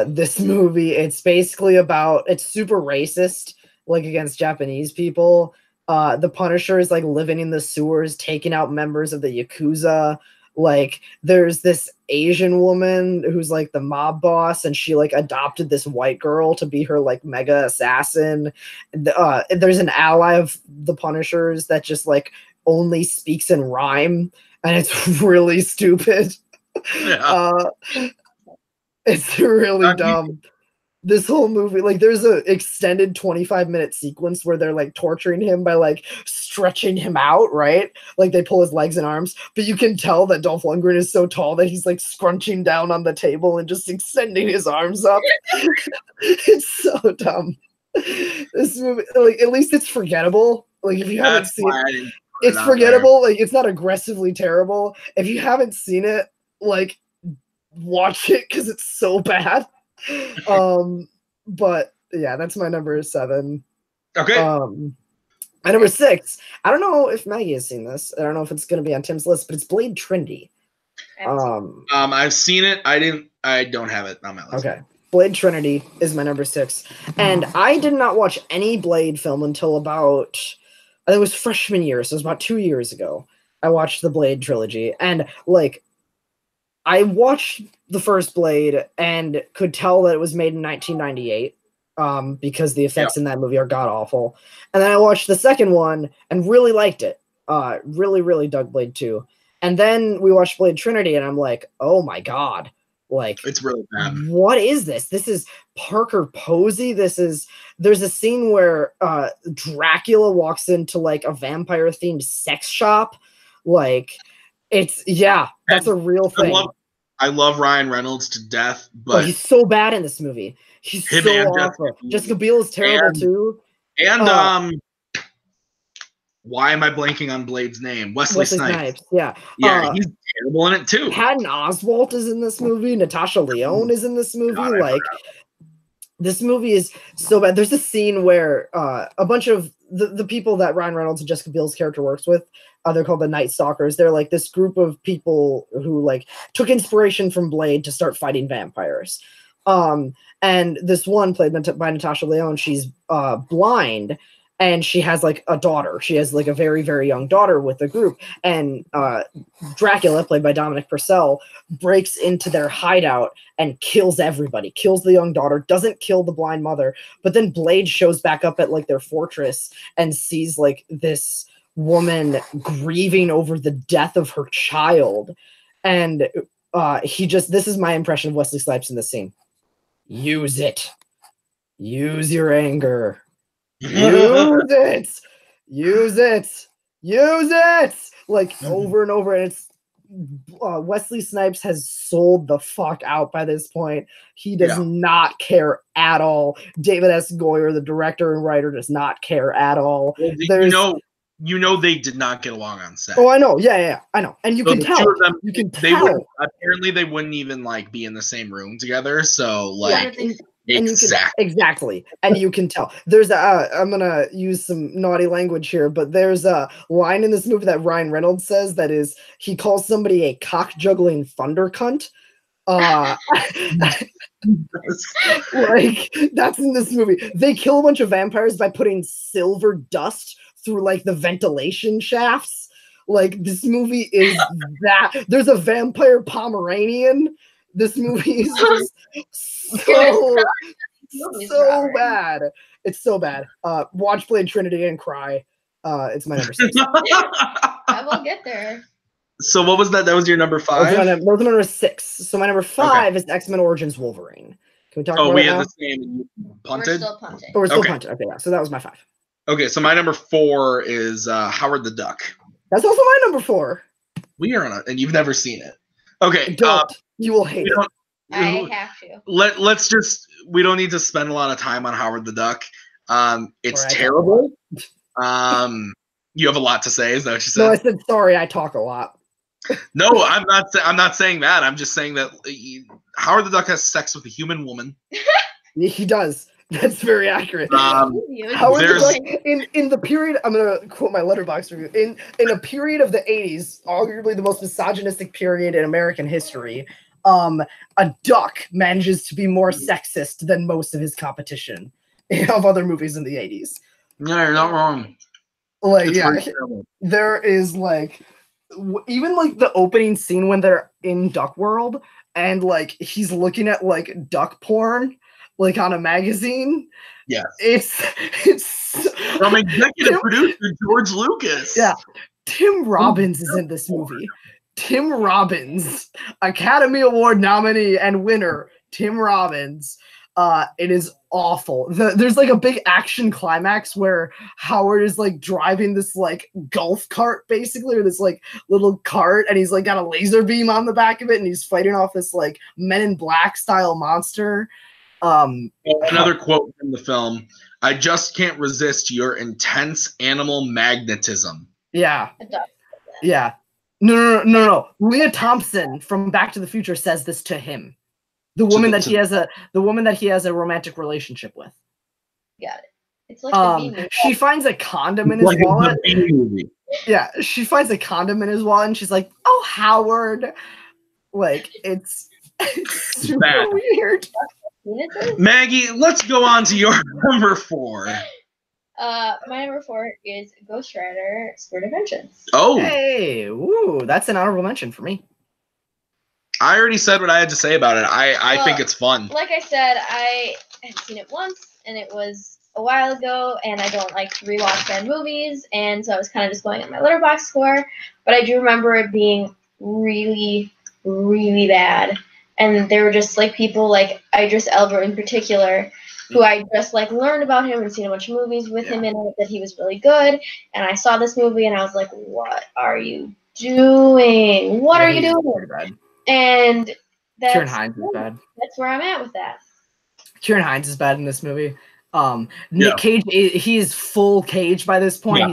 This movie, it's basically it's super racist, like against Japanese people. The Punisher is like living in the sewers, taking out members of the Yakuza. Like there's this Asian woman who's like the mob boss, and she like adopted this white girl to be her like mega assassin. There's an ally of the Punishers that just like only speaks in rhyme, and it's really stupid. Yeah. It's really dumb. This whole movie, like, there's an extended 25-minute sequence where they're like torturing him by like stretching him out, right? Like they pull his legs and arms, but you can tell that Dolph Lundgren is so tall that he's like scrunching down on the table and just extending his arms up. It's so dumb. This movie, like, at least it's forgettable. Like, if you haven't seen it, it's forgettable. Like, it's not aggressively terrible. If you haven't seen it, like, watch it because it's so bad. But yeah, that's my number 7. Okay. My number 6. I don't know if Maggie has seen this. I don't know if it's going to be on Tim's list, but it's Blade Trinity. I've seen it. I don't have it on my list. Okay. Blade Trinity is my number 6, and I did not watch any Blade film until about, I think it was freshman year, so it was about 2 years ago. I watched the Blade trilogy, and like, I watched the first Blade and could tell that it was made in 1998 because the effects in that movie are god-awful. And then I watched the second one and really liked it. Really, really dug Blade 2. And then we watched Blade Trinity, and I'm like, oh my god. Like, it's really bad. What is this? This is Parker Posey. There's a scene where Dracula walks into like a vampire-themed sex shop. Like, that's a real thing. I love Ryan Reynolds to death, but he's so bad in this movie. He's so awful. Jessica Biel is terrible too. And why am I blanking on Blade's name? Wesley Snipes. Yeah, he's terrible in it too. Patton Oswalt is in this movie. Natasha Lyonne is in this movie. This movie is so bad. There's a scene where a bunch of the people that Ryan Reynolds and Jessica Biel's character works with, they're called the Night Stalkers. They're like this group of people who like took inspiration from Blade to start fighting vampires. And this one played by Natasha Lyonne, she's blind, and she has like a daughter. She has like a very, very young daughter with the group. And Dracula, played by Dominic Purcell, breaks into their hideout and kills everybody. Kills the young daughter, doesn't kill the blind mother. But then Blade shows back up at like their fortress and sees like this woman grieving over the death of her child. And this is my impression of Wesley Snipes in this scene. Use it. Use your anger. Use it. Use it. Use it. Like over and over. And it's Wesley Snipes has sold the fuck out by this point. He does not care at all. David S. Goyer, the director and writer, does not care at all. You know they did not get along on set. Oh, I know. Yeah, I know. And you can tell. You can tell. Apparently, they wouldn't even like be in the same room together. So, like, exactly. And you can tell. There's I'm gonna use some naughty language here, but there's a line in this movie that Ryan Reynolds says that is, he calls somebody a cock juggling thunder cunt. Like, that's in this movie. They kill a bunch of vampires by putting silver dust through like the ventilation shafts. Like, this movie is that. There's a vampire Pomeranian. This movie is just so bad. It's so bad. Watch Blade Trinity and cry. It's my number 6. I will get there. So what was that? That was your number 5? That was my number 6. So my number 5 is X-Men Origins Wolverine. Can we talk about it? Oh, we had the same punted? We're still punting. We're still punted. Okay, yeah. So that was my 5. Okay, so my number 4 is Howard the Duck. That's also my number 4. We are on it, and you've never seen it. Okay. You will hate it. I have to. Let's just, we don't need to spend a lot of time on Howard the Duck. It's terrible. You have a lot to say, is that what you said? No, I said sorry, I talk a lot. No, I'm not. I'm not saying that. I'm just saying that Howard the Duck has sex with a human woman. He does. That's very accurate. Howard the Duck, in the period, I'm gonna quote my letterbox review. In a period of the 80s, arguably the most misogynistic period in American history, a duck manages to be more sexist than most of his competition of other movies in the 80s. No, you're not wrong. Like, there is like even like the opening scene when they're in Duck World and like he's looking at like duck porn like on a magazine. Yeah, it's from executive producer George Lucas. Yeah, Tim Robbins is in this movie. Tim Robbins, Academy Award nominee and winner, Tim Robbins. It is awful. There's like a big action climax where Howard is like driving this like golf cart basically, or this like little cart, and he's like got a laser beam on the back of it, and he's fighting off this like Men in Black style monster. Another quote from the film: "I just can't resist your intense animal magnetism." Yeah. Yeah. No. Leah Thompson from Back to the Future says this to him. The woman that he has a romantic relationship with. Got it. It's like she finds a condom in his wallet. Yeah, she finds a condom in his wallet, and she's like, "Oh, Howard," like it's super weird. Maggie, let's go on to your number 4. My number 4 is Ghost Rider: Spirit of Vengeance. Oh, hey, ooh, that's an honorable mention for me. I already said what I had to say about it. I think it's fun. Like I said, I had seen it once, and it was a while ago, and I don't like to rewatch bad movies, and so I was kind of just going on my Letterboxd score. But I do remember it being really, really bad. And there were just like people like Idris Elba in particular, who I just like learned about him and seen a bunch of movies with him in it, that he was really good. And I saw this movie, and I was like, "What are you doing? What are you doing?" And Kieran Hines is bad. That's where I'm at with that. Kieran Hines is bad in this movie. Nick Cage, he is full Cage by this point. Yeah,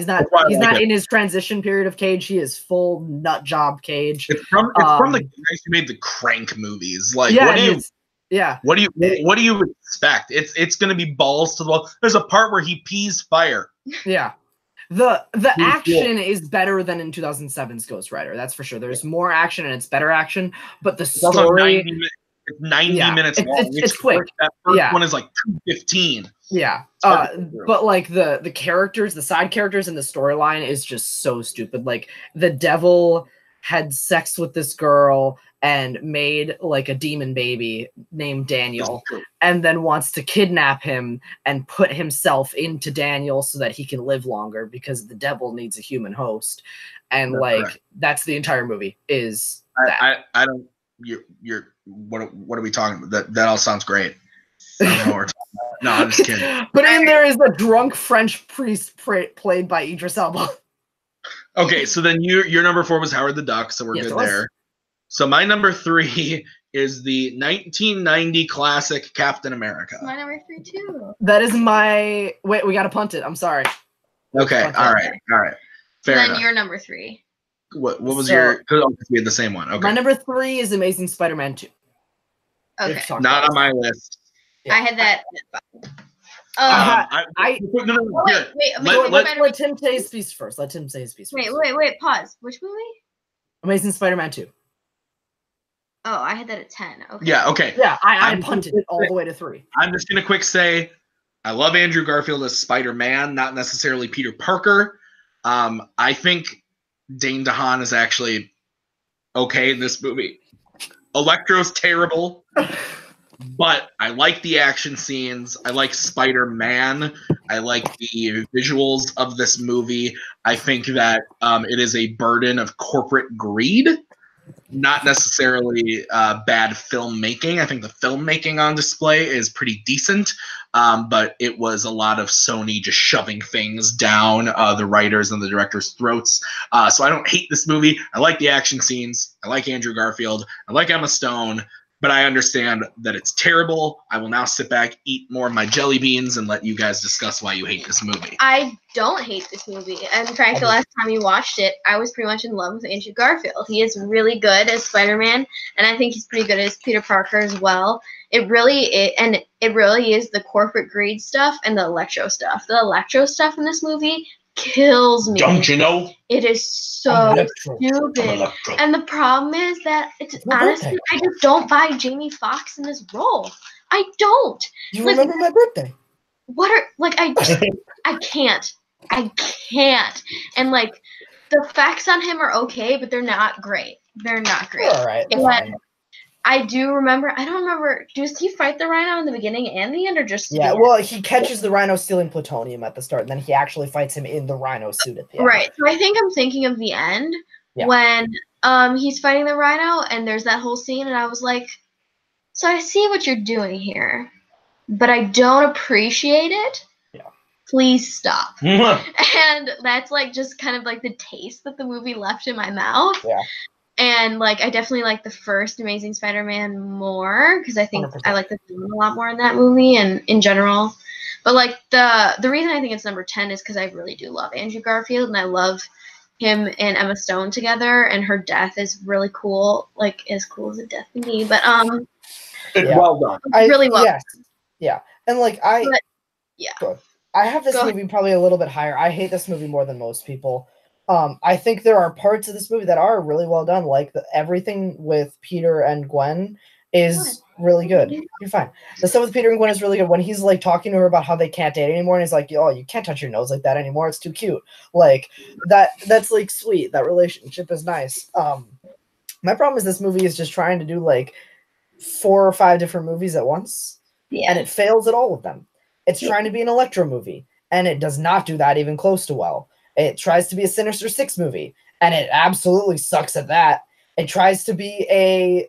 he's not in his transition period of Cage. He is full nut job Cage. It's from the guys who made the Crank movies. Like, what do you expect? It's gonna be balls to the wall. There's a part where he pees fire. Yeah. The action is better than in 2007's Ghost Rider. That's for sure. There's more action and it's better action, but the story. It's 90 minutes long. It's quick. That first one is like 2:15. Yeah. But like the characters, the side characters in the storyline is just so stupid. Like the devil had sex with this girl and made like a demon baby named Daniel, and then wants to kidnap him and put himself into Daniel so that he can live longer because the devil needs a human host. And that's the entire movie is that. I don't you're what are we talking about? That all sounds great. I don't know what we're talking about. No, I'm just kidding. But in there is a drunk French priest played by Idris Elba. Okay, so then your number 4 was Howard the Duck, so we're good there. So my number 3 is the 1990 classic Captain America. My number 3 too. That is my wait. We gotta punt it. I'm sorry. Okay. All right. Fair enough. Then your number 3. What was your? We had the same one. Okay. My number 3 is Amazing Spider-Man 2. Okay. Not on my list. Yeah. I had that. Let Tim say his piece first. Wait. Pause. Which movie? Amazing Spider-Man 2. Oh, I had that at 10. Okay. Yeah. Okay. Yeah, I punted it all the way to 3. I'm just gonna quick say, I love Andrew Garfield as Spider-Man, not necessarily Peter Parker. I think Dane DeHaan is actually okay in this movie. Electro's terrible, but I like the action scenes. I like Spider-Man. I like the visuals of this movie. I think that it is a burden of corporate greed, not necessarily bad filmmaking. I think the filmmaking on display is pretty decent, but it was a lot of Sony just shoving things down the writers and the director's throats. So I don't hate this movie. I like the action scenes. I like Andrew Garfield. I like Emma Stone. but I understand that it's terrible. I will now sit back, eat more of my jelly beans, and let you guys discuss why you hate this movie. I don't hate this movie. In fact, the last time you watched it, I was pretty much in love with Andrew Garfield. He is really good as Spider-Man, and I think he's pretty good as Peter Parker as well. It really is the corporate greed stuff and the Electro stuff. The Electro stuff in this movie kills me. Don't you know? It is so stupid. And the problem is that it's honestly, I just don't buy Jamie Foxx in this role. I don't. You remember my birthday? What are I can't. And like the facts on him are okay, but they're not great. They're not great. All right. I don't remember. Does he fight the rhino in the beginning and the end, or just well, he catches the rhino stealing plutonium at the start, and then he actually fights him in the rhino suit at the end. Right. So I think I'm thinking of the end when he's fighting the rhino, and there's that whole scene, and I was like, so I see what you're doing here, but I don't appreciate it. Yeah. Please stop. And that's like just kind of like the taste that the movie left in my mouth. Yeah. And like I definitely like the first Amazing Spider-Man more because I think 100%. I like the villain a lot more in that movie and in general. But like the reason I think it's number 10 is because I really do love Andrew Garfield and I love him and Emma Stone together, and her death is really cool, like as cool as a death can be. But well done. Really well. Yes. Yeah, and like I have this movie probably a little bit higher. I hate this movie more than most people. I think there are parts of this movie that are really well done, like everything with Peter and Gwen is really good. You're fine. The stuff with Peter and Gwen is really good. When he's like talking to her about how they can't date anymore, and he's like, "Oh, you can't touch your nose like that anymore. It's too cute." Like that's like sweet. That relationship is nice. My problem is this movie is just trying to do like 4 or 5 different movies at once, and it fails at all of them. It's trying to be an Electro movie, and it does not do that even close to well. It tries to be a Sinister Six movie, and it absolutely sucks at that. It tries to be a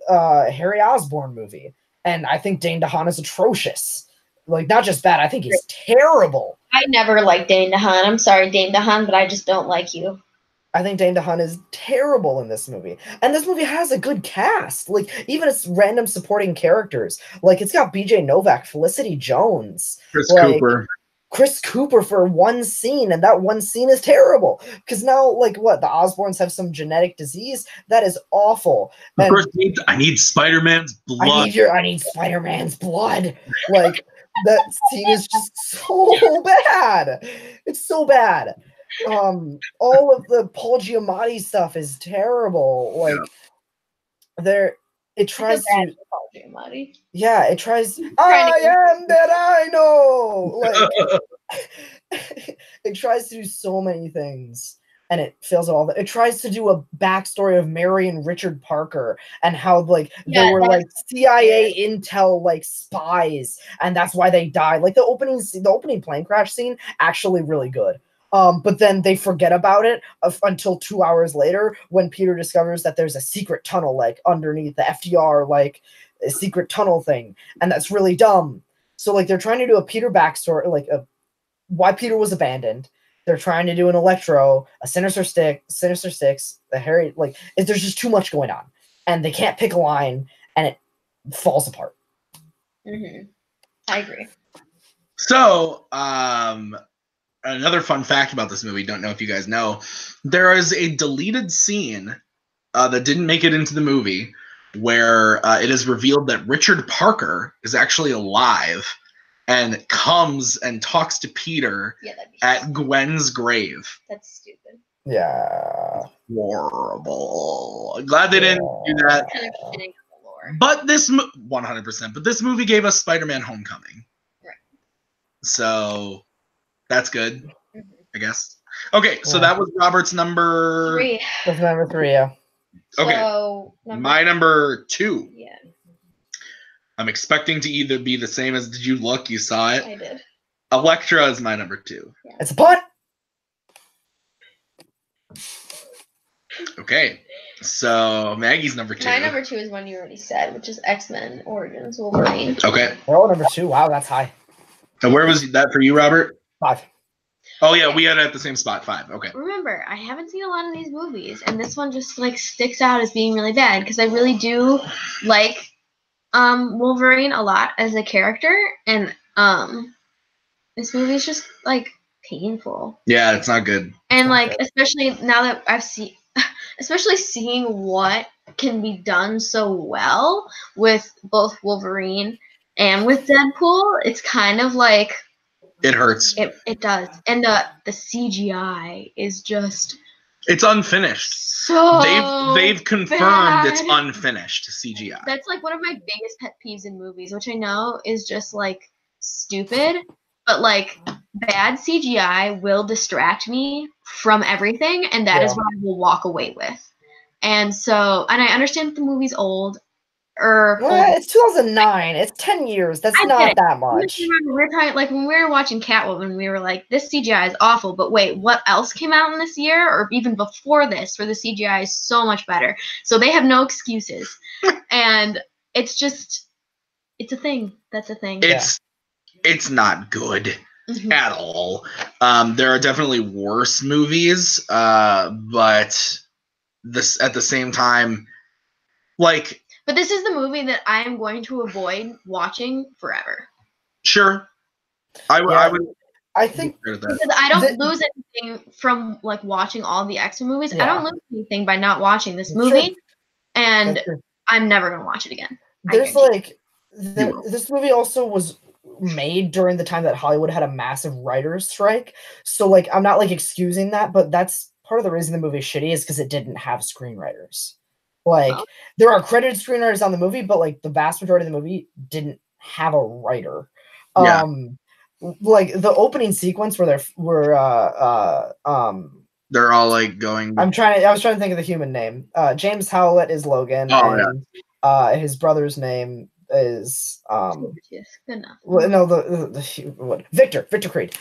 Harry Osborn movie, and I think Dane DeHaan is atrocious. Like, not just bad, I think he's terrible. I never liked Dane DeHaan. I'm sorry, Dane DeHaan, but I just don't like you. I think Dane DeHaan is terrible in this movie. And this movie has a good cast. Like, even its random supporting characters. Like, it's got BJ Novak, Felicity Jones. Chris Cooper for one scene, and that one scene is terrible. Because now, like, what? The Osborns have some genetic disease? That is awful. And first, I need Spider-Man's blood. I need Spider-Man's blood. Like, that scene is just so bad. It's so bad. All of the Paul Giamatti stuff is terrible. Like, it tries to. Paul Giamatti. Yeah, it tries. I am that I know. Like, it tries to do so many things, and it fails at all. It tries to do a backstory of Mary and Richard Parker and how they were like CIA intel like spies, and that's why they died. Like the opening plane crash scene, actually really good. But then they forget about it until 2 hours later when Peter discovers that there's a secret tunnel like underneath the FDR, like a secret tunnel thing. And that's really dumb. So like they're trying to do a Peter backstory, like why Peter was abandoned. They're trying to do an Electro, a Sinister Six, the Harry, like there's just too much going on. And they can't pick a line and it falls apart. Mm-hmm. I agree. So, another fun fact about this movie, don't know if you guys know, there is a deleted scene that didn't make it into the movie where it is revealed that Richard Parker is actually alive and comes and talks to Peter at Gwen's grave. That's stupid. Yeah. Horrible. Glad they didn't do that. Kind of shitting on the lore. But 100%. But this movie gave us Spider-Man: Homecoming. Right. So that's good, I guess. Okay, so that was Robert's number 3. That's number 3, yeah. Okay. So, my number 2. Yeah. I'm expecting to either be the same as Did You Look? You saw it. I did. Elektra is my number 2. Yeah. It's a punt. Okay. So Maggie's number 2. My number 2 is one you already said, which is X-Men Origins Wolverine. Okay. Oh, number 2. Wow, that's high. And where was that for you, Robert? 5. Oh yeah, we had it at the same spot. 5. Okay. Remember, I haven't seen a lot of these movies, and this one just like sticks out as being really bad because I really do like Wolverine a lot as a character, and this movie's just like painful. Yeah, it's not good. And like, especially now that especially seeing what can be done so well with both Wolverine and with Deadpool, it's kind of like it hurts. It does, and the CGI is just. It's unfinished. So they've confirmed bad. It's unfinished CGI. That's like one of my biggest pet peeves in movies, which I know is just like stupid, but like bad CGI will distract me from everything, and that is what I will walk away with. And so, and I understand that the movie's old. It's 2009. It's 10 years. That's not that much. We're talking like when we were watching Catwoman, we were like, "This CGI is awful." But wait, what else came out in this year, or even before this, where the CGI is so much better? So they have no excuses, and it's just, it's a thing. That's a thing. It's not good at all. There are definitely worse movies, but this at the same time, like. But this is the movie that I am going to avoid watching forever. Sure. I think because I don't lose anything from like watching all the X-Men movies. I don't lose anything by not watching this movie, and I'm never gonna watch it again. There's like this movie also was made during the time that Hollywood had a massive writers' strike. So like I'm not like excusing that, but that's part of the reason the movie is shitty is because it didn't have screenwriters. Like there are credited screenwriters on the movie, but like the vast majority of the movie didn't have a writer. Like the opening sequence where they're all like going. I was trying to think of the human name. James Howlett is Logan, and his brother's name is Victor Creed.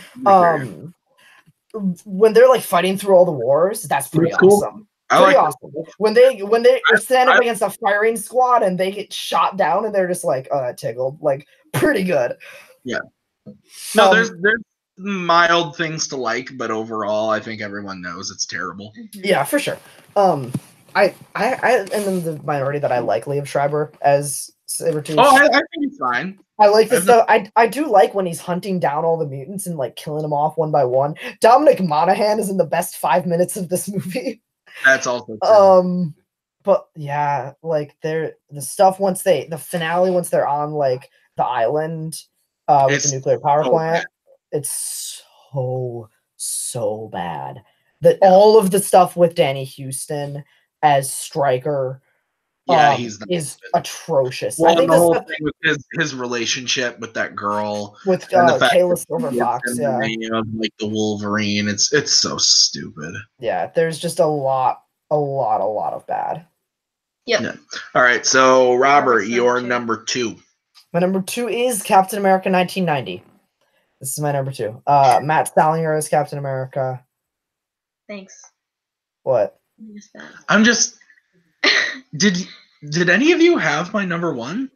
When they're like fighting through all the wars, that's pretty awesome. Pretty awesome. When they stand up against a firing squad and they get shot down and they're just like, oh, that tickled. Like, pretty good. Yeah. No, there's mild things to like, but overall, I think everyone knows it's terrible. Yeah, for sure. I am in the minority that I like Liev Schreiber as Sabretooth. Oh, I think it's fine. I like this stuff. I do like when he's hunting down all the mutants and like killing them off one by one. Dominic Monaghan is in the best 5 minutes of this movie. That's also true. But yeah, like the stuff the finale once they're on like the island with the nuclear power plant, it's so bad. That all of the stuff with Danny Houston as Stryker is atrocious. Well, I think the whole thing with his relationship with that girl with Kayla Silver Fox, like the Wolverine, it's so stupid. Yeah, there's just a lot of bad. Yeah. All right, so Robert, your number 2. My number 2 is Captain America 1990. This is my number 2. Matt Salinger as Captain America. Thanks. What? I missed that. I'm just. Did any of you have my number 1?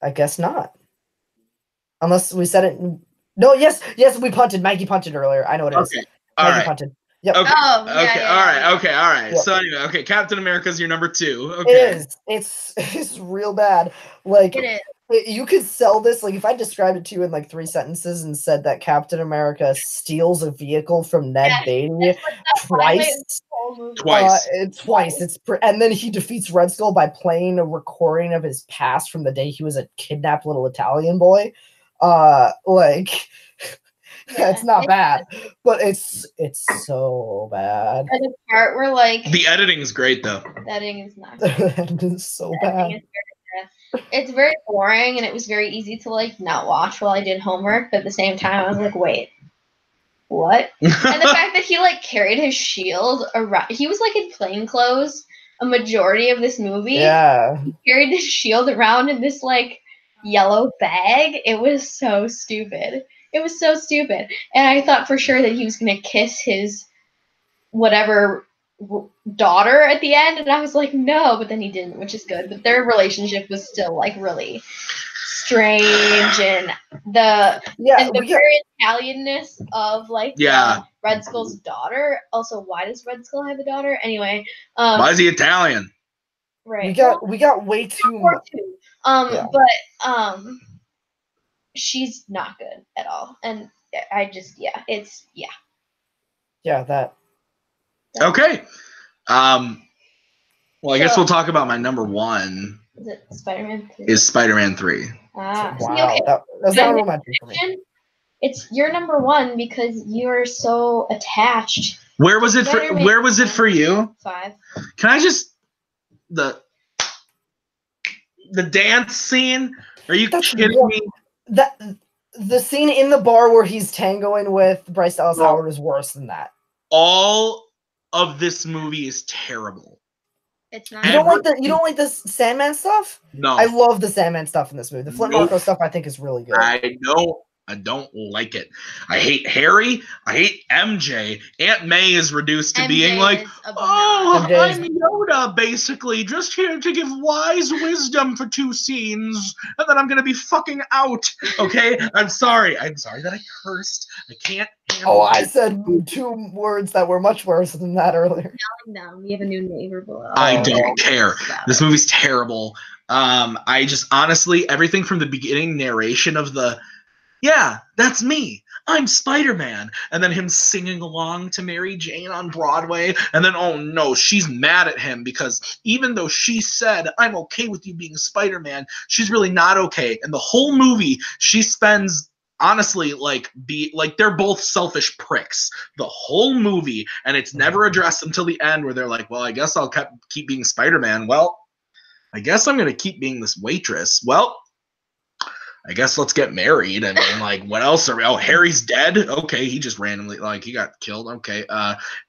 I guess not. Unless we said it. No, yes, we punted. Maggie punted earlier. I know what it is. Maggie punted. Yep. Okay. Oh, okay. All right. Yep. So anyway, okay, Captain America's your number 2. Okay. It is. It's real bad. Like it is. You could sell this, like if I described it to you in like 3 sentences and said that Captain America steals a vehicle from Ned Beatty twice. And then he defeats Red Skull by playing a recording of his past from the day he was a kidnapped little Italian boy. It's not bad, but it's so bad. And the part where like the editing is great though. The editing is not. It is so bad. It's very boring, and it was very easy to like not watch while I did homework. But at the same time, I was like, wait, what? And the fact that he like carried his shield around, he was like in plain clothes a majority of this movie. Yeah, he carried his shield around in this like yellow bag. It was so stupid. It was so stupid, and I thought for sure that he was gonna kiss his whatever daughter at the end, and I was like, no, but then he didn't, which is good. But their relationship was still like really strange, and the very Italianness of like Red Skull's daughter. Also, why does Red Skull have a daughter? Anyway, why is he Italian? Right. We got way too much. But she's not good at all, and I just Yeah, that. Okay. Well, I guess we'll talk about my number one. Is it Spider-Man 3? Is Spider-Man 3. Wow, okay. that's not romantic for me. It's your number one because you're so attached. Where was it for you? 5. Can I just the dance scene? Are you kidding me? The scene in the bar where he's tangoing with Bryce Dallas Howard is worse than that. All of this movie is terrible. It's not. You don't like the Sandman stuff? No. I love the Sandman stuff in this movie. The Flint Marko stuff I think is really good. I know. I don't like it. I hate Harry. I hate MJ. Aunt May is reduced to MJ being like, oh, MJ I'm Yoda, basically, just here to give wise wisdom for 2 scenes, and then I'm gonna be fucking out. Okay, I'm sorry that I cursed. I can't. I said 2 words that were much worse than that earlier. No, we have a new neighbor below. I don't care. This movie's terrible. I just honestly, everything from the beginning narration of the. Yeah, that's me. I'm Spider-Man. And then him singing along to Mary Jane on Broadway. And then, oh no, she's mad at him because even though she said, I'm okay with you being Spider-Man, she's really not okay. And the whole movie, she spends, honestly, they're both selfish pricks. The whole movie. And it's never addressed until the end where they're like, well, I guess I'll keep being Spider-Man. Well, I guess I'm going to keep being this waitress. Well, I guess let's get married. I mean, like, what else are we? Oh, Harry's dead? Okay, he just randomly, he got killed. Okay.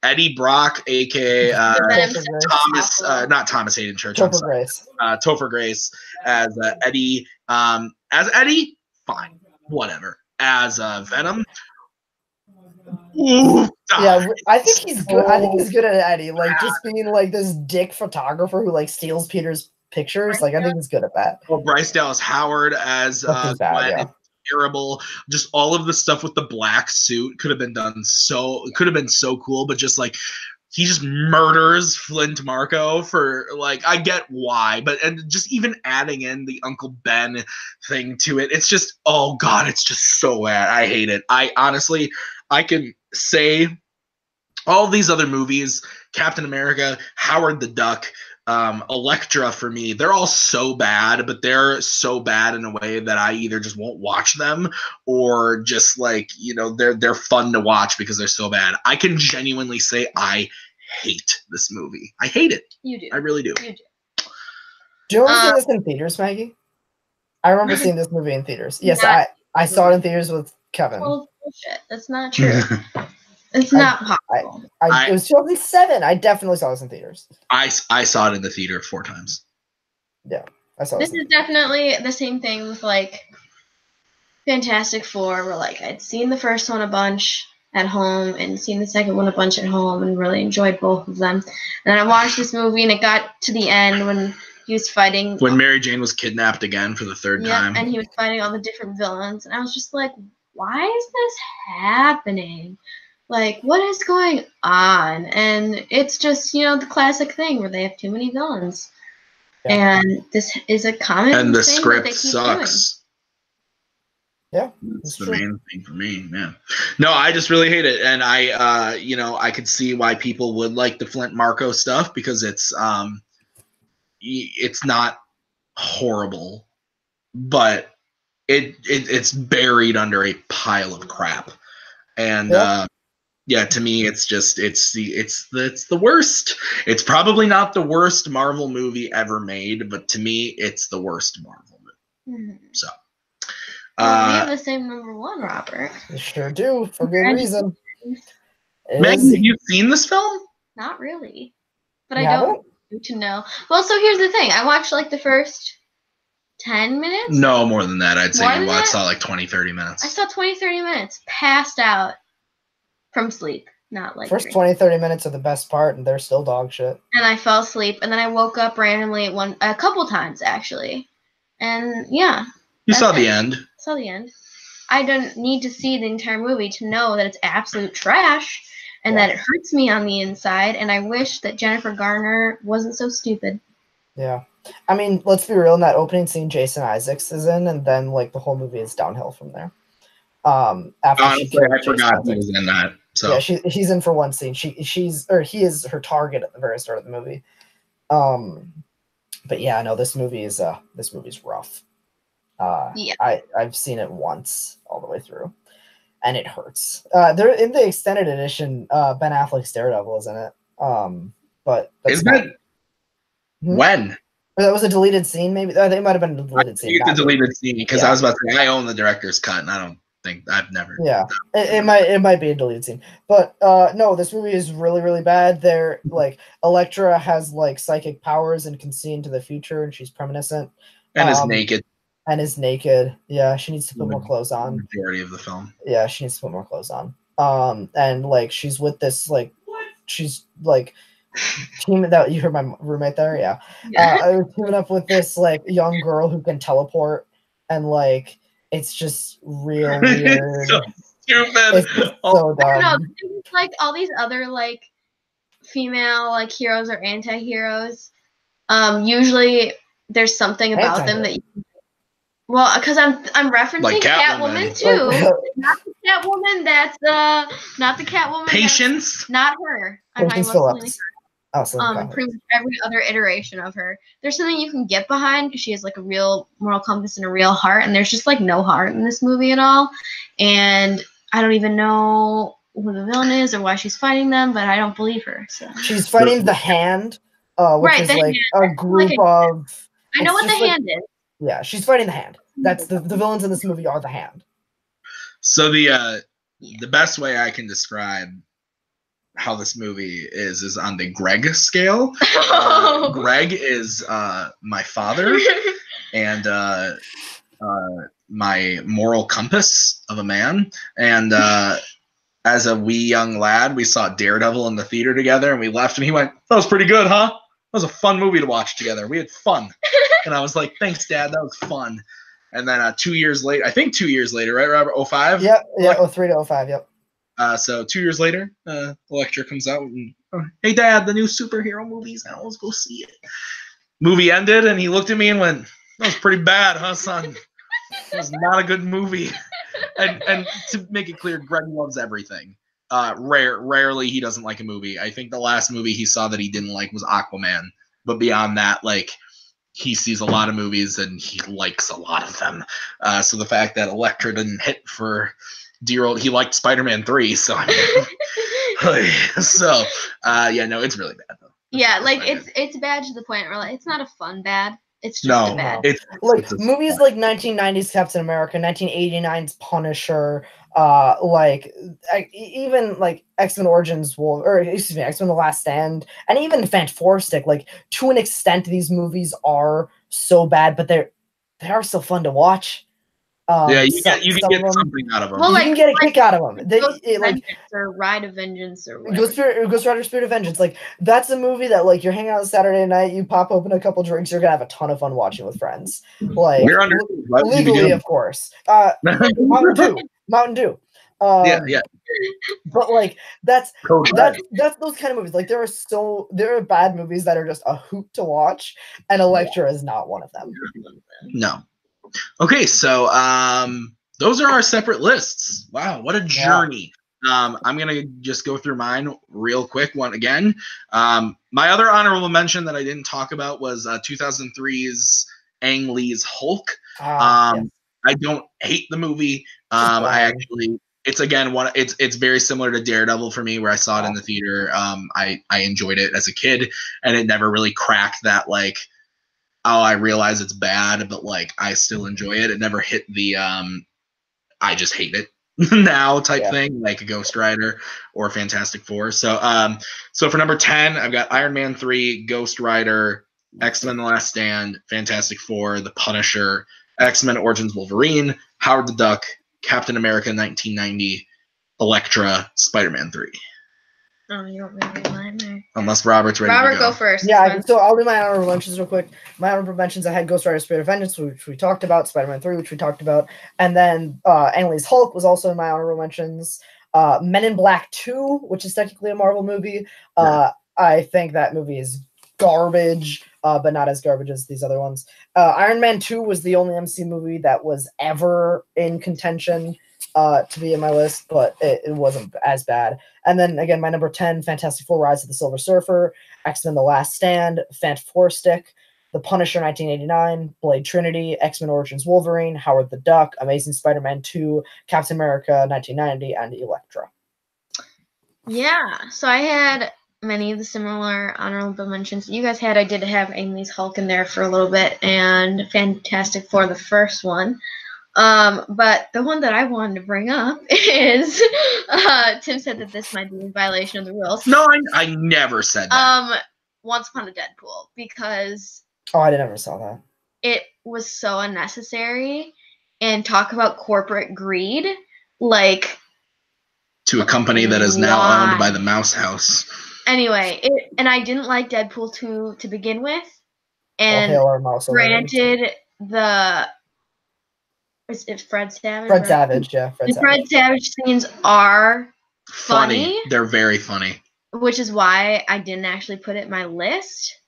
Eddie Brock, a.k.a. Thomas, not Thomas Hayden Church. Topher Grace. Topher Grace as Eddie. As Eddie, fine. Whatever. As Venom. Ooh, yeah, I think he's good. I think he's good at Eddie. Just being, this dick photographer who, steals Peter's pictures. I think he's good at that. Well, Bryce Dallas Howard as Gwen, terrible. Just all of the stuff with the black suit could have been so cool, but just he just murders Flint Marko for I get why, but and just even adding in the Uncle Ben thing to it, it's just, oh god, it's just so bad. I hate it. I honestly, I can say all these other movies, Captain America, Howard the Duck, Elektra, for me, they're all so bad, but they're so bad in a way that I either just won't watch them or just they're fun to watch because they're so bad. I can genuinely say I hate this movie. I hate it. You do. I really do. You do. Do you remember seeing this in theaters, Maggie? I remember seeing this movie in theaters. Yes, I saw it in theaters with Kevin. Well, bullshit. That's not true. It's not possible. It was 2007. I definitely saw this in theaters. I saw it in the theater 4 times. Yeah, I saw this. This is definitely the same thing with Fantastic Four, where I'd seen the first one a bunch at home and seen the second one a bunch at home and really enjoyed both of them. And then I watched this movie and it got to the end when he was fighting. When Mary Jane was kidnapped again for the 3rd time. And he was fighting all the different villains. And I was just like, why is this happening? What is going on? And it's just, the classic thing where they have too many villains. Yeah. And this is a common thing. And the script sucks. Doing. Yeah. That's the main thing for me, man. No, I just really hate it. And I could see why people would like the Flint Marko stuff because it's not horrible, but it's buried under a pile of crap. And yeah, to me, it's the worst. It's probably not the worst Marvel movie ever made, but to me, it's the worst Marvel movie. Mm-hmm. So, we have the same number one, Robert. You sure do, for good reason. Maggie, have you seen this film? Not really, but I don't need to know. Well, so here's the thing: I watched the first 10 minutes. No, more than that. I'd say I saw 20, 30 minutes. I saw 20, 30 minutes. Passed out. From sleep, not first 20, 30 minutes are the best part, and they're still dog shit. And I fell asleep, and then I woke up randomly a couple times actually, and yeah. You saw the end. Saw the end. I don't need to see the entire movie to know that it's absolute trash, and that it hurts me on the inside. And I wish that Jennifer Garner wasn't so stupid. Yeah. I mean, let's be real. In that opening scene, Jason Isaacs is in, and then like the whole movie is downhill from there. After honestly, I forgot he was in that. So yeah, he's in for one scene. He is her target at the very start of the movie. But yeah, no, this movie is rough. Yeah. I've seen it once all the way through, and it hurts. They're in the extended edition. Ben Affleck's Daredevil is in it. But that's when? That was a deleted scene, maybe. They might have been a deleted scene. It's a deleted scene because I was about to say I own the director's cut, and I don't think I've never. Yeah, it might be a deleted scene, but no, this movie is really really bad. They're like Elektra has like psychic powers and can see into the future, and she's premonition. And is naked. Yeah, she needs to put more clothes on. Majority of the film. Yeah, she needs to put more clothes on. And like she's with this like she's like teaming that you heard my roommate there, yeah. I was teaming up with this like young girl who can teleport, and like it's just real weird. So stupid. It's so dumb. I don't know. It's like all these other like female like heroes or anti-heroes. Usually there's something about them that you can. Well, because I'm referencing like Catwoman too. Not the Catwoman. That's not the Catwoman. Patience. Not her. Patience Phillips. Pretty much every other iteration of her. There's something you can get behind because she has like a real moral compass and a real heart, and there's just like no heart in this movie at all. And I don't even know who the villain is or why she's fighting them, but I don't believe her. So she's fighting the Hand, which is like a group of. I know what the Hand is. Yeah, she's fighting the Hand. That's the villains in this movie are the Hand. So the best way I can describe how this movie is on the Greg scale. Greg is my father and my moral compass of a man. And as a wee young lad, we saw Daredevil in the theater together, and we left, and he went, "That was pretty good, huh? That was a fun movie to watch together. We had fun." And I was like, "Thanks, Dad. That was fun." And then 2 years later, I think 2 years later, right, Robert? 05? Yeah, 03 to 05, yep. So 2 years later, Elektra comes out and, "Hey, Dad, the new superhero movie's out. Let's go see it." Movie ended, and he looked at me and went, "That was pretty bad, huh, son? It was not a good movie." And to make it clear, Greg loves everything. Rarely he doesn't like a movie. I think the last movie he saw that he didn't like was Aquaman. But beyond that, like, he sees a lot of movies and he likes a lot of them. So the fact that Elektra didn't hit for dear old, he liked Spider-Man 3. So I mean, yeah, no, it's really bad though. Yeah, like it's bad to the point where like it's not a fun bad. It's just a bad. It's like movies like 1990s Captain America, 1989's Punisher, even like X-Men Origins X-Men The Last Stand, and even Fantastic. Like to an extent, these movies are so bad, but they are still fun to watch. Yeah, you can get something out of them. Well, you can get a kick out of them. Or Ride of Vengeance or Ghost Rider Spirit of Vengeance. Like that's a movie that like you're hanging out Saturday night, you pop open a couple drinks, you're gonna have a ton of fun watching with friends. Like legally, of course. Mountain Dew. Yeah. But like that's those kind of movies. Like there are bad movies that are just a hoot to watch, and Elektra is not one of them. No. Okay, so those are our separate lists. Wow, what a journey. Yeah. I'm going to just go through mine real quick. One again. My other honorable mention that I didn't talk about was 2003's Ang Lee's Hulk. Yes. I don't hate the movie. It's again it's very similar to Daredevil for me, where I saw it in the theater. I enjoyed it as a kid, and it never really cracked that like, oh, I realize it's bad, but like I still enjoy it. It never hit the I just hate it now type thing, like a Ghost Rider or Fantastic Four. So for number 10, I've got Iron Man 3, Ghost Rider, X-Men The Last Stand, Fantastic Four, The Punisher, X-Men Origins Wolverine, Howard the Duck, Captain America 1990, Elektra, Spider-Man 3. Oh, you don't really mind there. Unless Robert's ready to go first. Yeah, so I'll do my honorable mentions real quick. My honorable mentions, I had Ghost Rider Spirit of Vengeance, which we talked about, Spider-Man 3, which we talked about, and then Ang Lee's Hulk was also in my honorable mentions. Men in Black 2, which is technically a Marvel movie. I think that movie is garbage. but not as garbage as these other ones. Iron Man 2 was the only MC movie that was ever in contention to be in my list, but it wasn't as bad. And then again, my number 10, Fantastic Four: Rise of the Silver Surfer, X-Men: The Last Stand, Fantastic, The Punisher 1989, Blade Trinity, X-Men Origins Wolverine, Howard the Duck, Amazing Spider-Man 2, Captain America 1990, and Elektra. Yeah, so I had many of the similar honorable mentions you guys had. I did have Amy's Hulk in there for a little bit, and Fantastic Four, the first one. But the one that I wanted to bring up is Tim said that this might be in violation of the rules. No, I never said that. Once Upon a Deadpool, because I never saw that. It was so unnecessary, and talk about corporate greed, like to a company that is now owned by the Mouse House. Anyway, and I didn't like Deadpool 2 to begin with, and granted It's Fred Savage. Fred Savage, yeah. Fred Savage scenes are funny. They're very funny. Which is why I didn't actually put it in my list.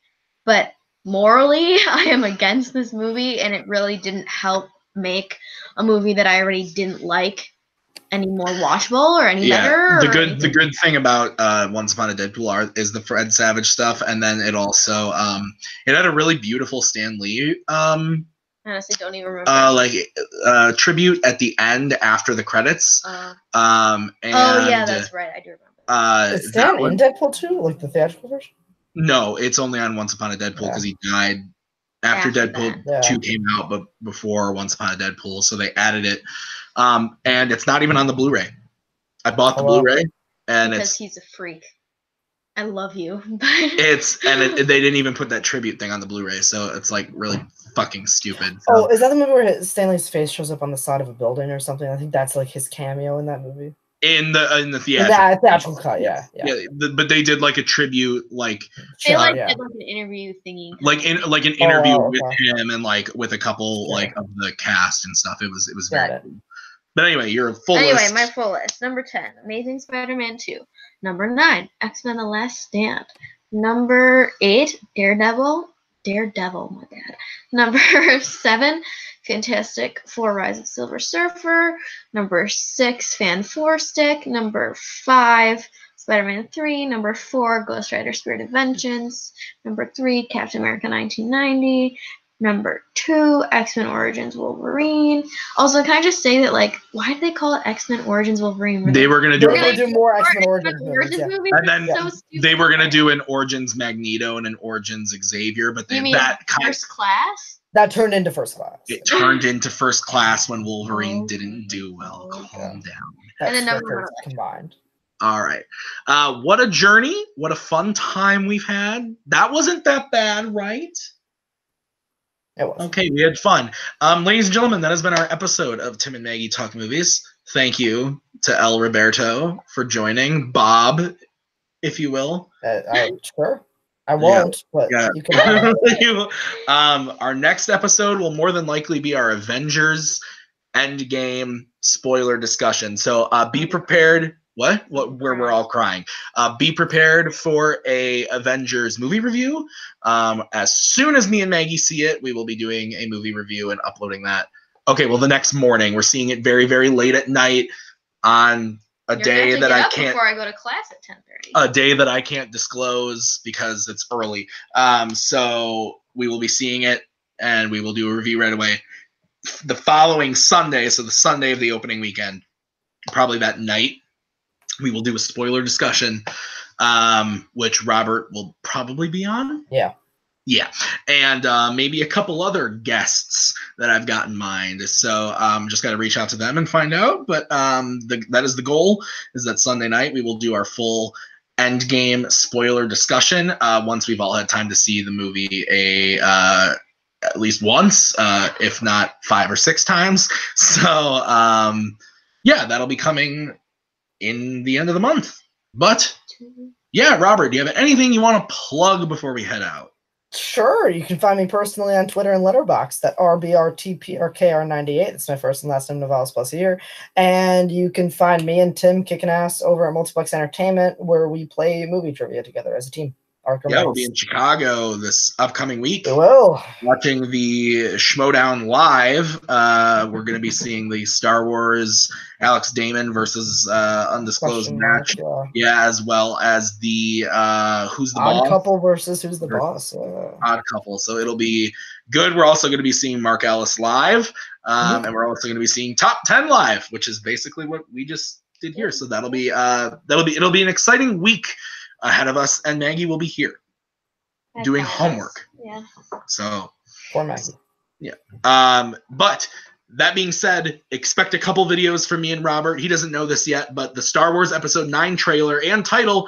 But morally, I am against this movie, and it really didn't help make a movie that I already didn't like any more watchable or any better. The good thing about Once Upon a Deadpool is the Fred Savage stuff, and then it also it had a really beautiful Stan Lee honestly don't even remember. Tribute at the end after the credits. And, yeah, that's right. I do remember. Is Stan in Deadpool 2, like the theatrical version? No, it's only on Once Upon a Deadpool because he died after Deadpool 2 came out, but before Once Upon a Deadpool, so they added it. And it's not even on the Blu-ray. I bought the Blu-ray, and because he's a freak. I love you. They didn't even put that tribute thing on the Blu-ray, so it's like really fucking stupid. So. Oh, is that the movie where Stanley's face shows up on the side of a building or something? I think that's like his cameo in that movie. In the theatrical cut, yeah. But they did like a tribute, like they did like an interview thingy, like an interview with him and like with a couple like of the cast and stuff. It was very cool. But anyway, your full list. My full list. Number 10, Amazing Spider-Man 2. Number 9, X-Men: The Last Stand. Number 8, Daredevil, my bad. Number 7, Fantastic Four: Rise of the Silver Surfer. Number 6, Fantastic. Number 5, Spider-Man 3. Number 4, Ghost Rider: Spirit of Vengeance. Number 3, Captain America 1990. Number 2, X-Men Origins Wolverine. Also, can I just say that, like, why did they call it X-Men Origins Wolverine? They were going to do more X-Men Origins movies. And then they were going to do an Origins Magneto and an Origins Xavier, but First Class? That turned into First Class. It turned into First Class when Wolverine didn't do well. Calm down. And then number 1 combined. All right. What a journey. What a fun time we've had. That wasn't that bad, right? It was. Okay, we had fun. Ladies and gentlemen, that has been our episode of Tim and Maggie Talk Movies. Thank you to El Roberto for joining. Bob, if you will. Sure. I won't, but you can. Our next episode will more than likely be our Avengers Endgame spoiler discussion. So be prepared. Where we're all crying. Be prepared for a Avengers movie review. As soon as me and Maggie see it, we will be doing a movie review and uploading that. Okay, well, the next morning. We're seeing it very, very late at night on a day that I can't. Before I go to class at 10:30. A day that I can't disclose because it's early. So we will be seeing it, and we will do a review right away. The following Sunday, so the Sunday of the opening weekend, probably that night, we will do a spoiler discussion, which Robert will probably be on. Yeah. Yeah. And maybe a couple other guests that I've got in mind. So just got to reach out to them and find out. But that is the goal, is that Sunday night we will do our full Endgame spoiler discussion once we've all had time to see the movie at least once, if not 5 or 6 times. So, yeah, that'll be coming in the end of the month. But yeah, Robert, do you have anything you want to plug before we head out? Sure. You can find me personally on Twitter and Letterboxd at RBRTPRKR98. That's my first and last name, Novalis plus a year. And you can find me and Tim kicking ass over at Multiplex Entertainment, where we play movie trivia together as a team. We'll be in Chicago this upcoming week. Well, watching the Schmodown live. We're going to be seeing the Star Wars Alex Damon versus undisclosed match. As well as the Who's the Boss? Odd Couple versus Who's the Boss. Odd Couple. So it'll be good. We're also going to be seeing Mark Ellis live, and we're also going to be seeing Top 10 live, which is basically what we just did here. So it'll be an exciting week ahead of us, and Maggie will be here doing homework. Yeah. So poor Maggie. Yeah. But that being said, expect a couple videos from me and Robert. He doesn't know this yet, but the Star Wars Episode 9 trailer and title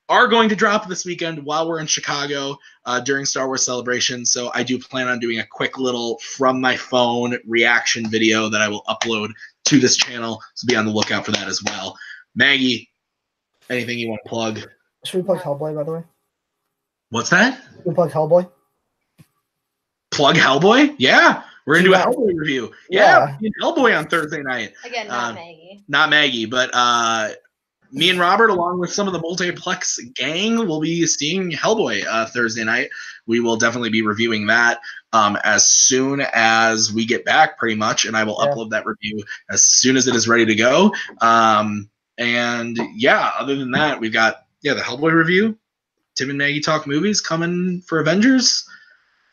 are going to drop this weekend while we're in Chicago during Star Wars Celebration. So I do plan on doing a quick little from my phone reaction video that I will upload to this channel. So be on the lookout for that as well. Maggie, anything you want to plug? Should we plug Hellboy, by the way? What's that? Should we plug Hellboy? Plug Hellboy? Yeah. We're going to do a Hellboy review. Yeah. Hellboy on Thursday night. Again, not Maggie. Not Maggie, but me and Robert, along with some of the Multiplex gang, will be seeing Hellboy Thursday night. We will definitely be reviewing that as soon as we get back, pretty much, and I will upload that review as soon as it is ready to go. And other than that, we've got the Hellboy review, Tim and Maggie Talk Movies coming for Avengers,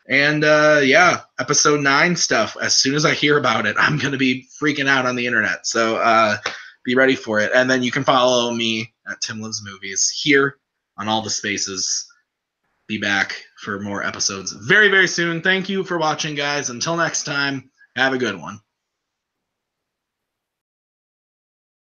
and Episode 9 stuff. As soon as I hear about it, I'm going to be freaking out on the internet. So be ready for it. And then you can follow me at Tim Lives Movies here on all the spaces. Be back for more episodes very, very soon. Thank you for watching, guys. Until next time, have a good one.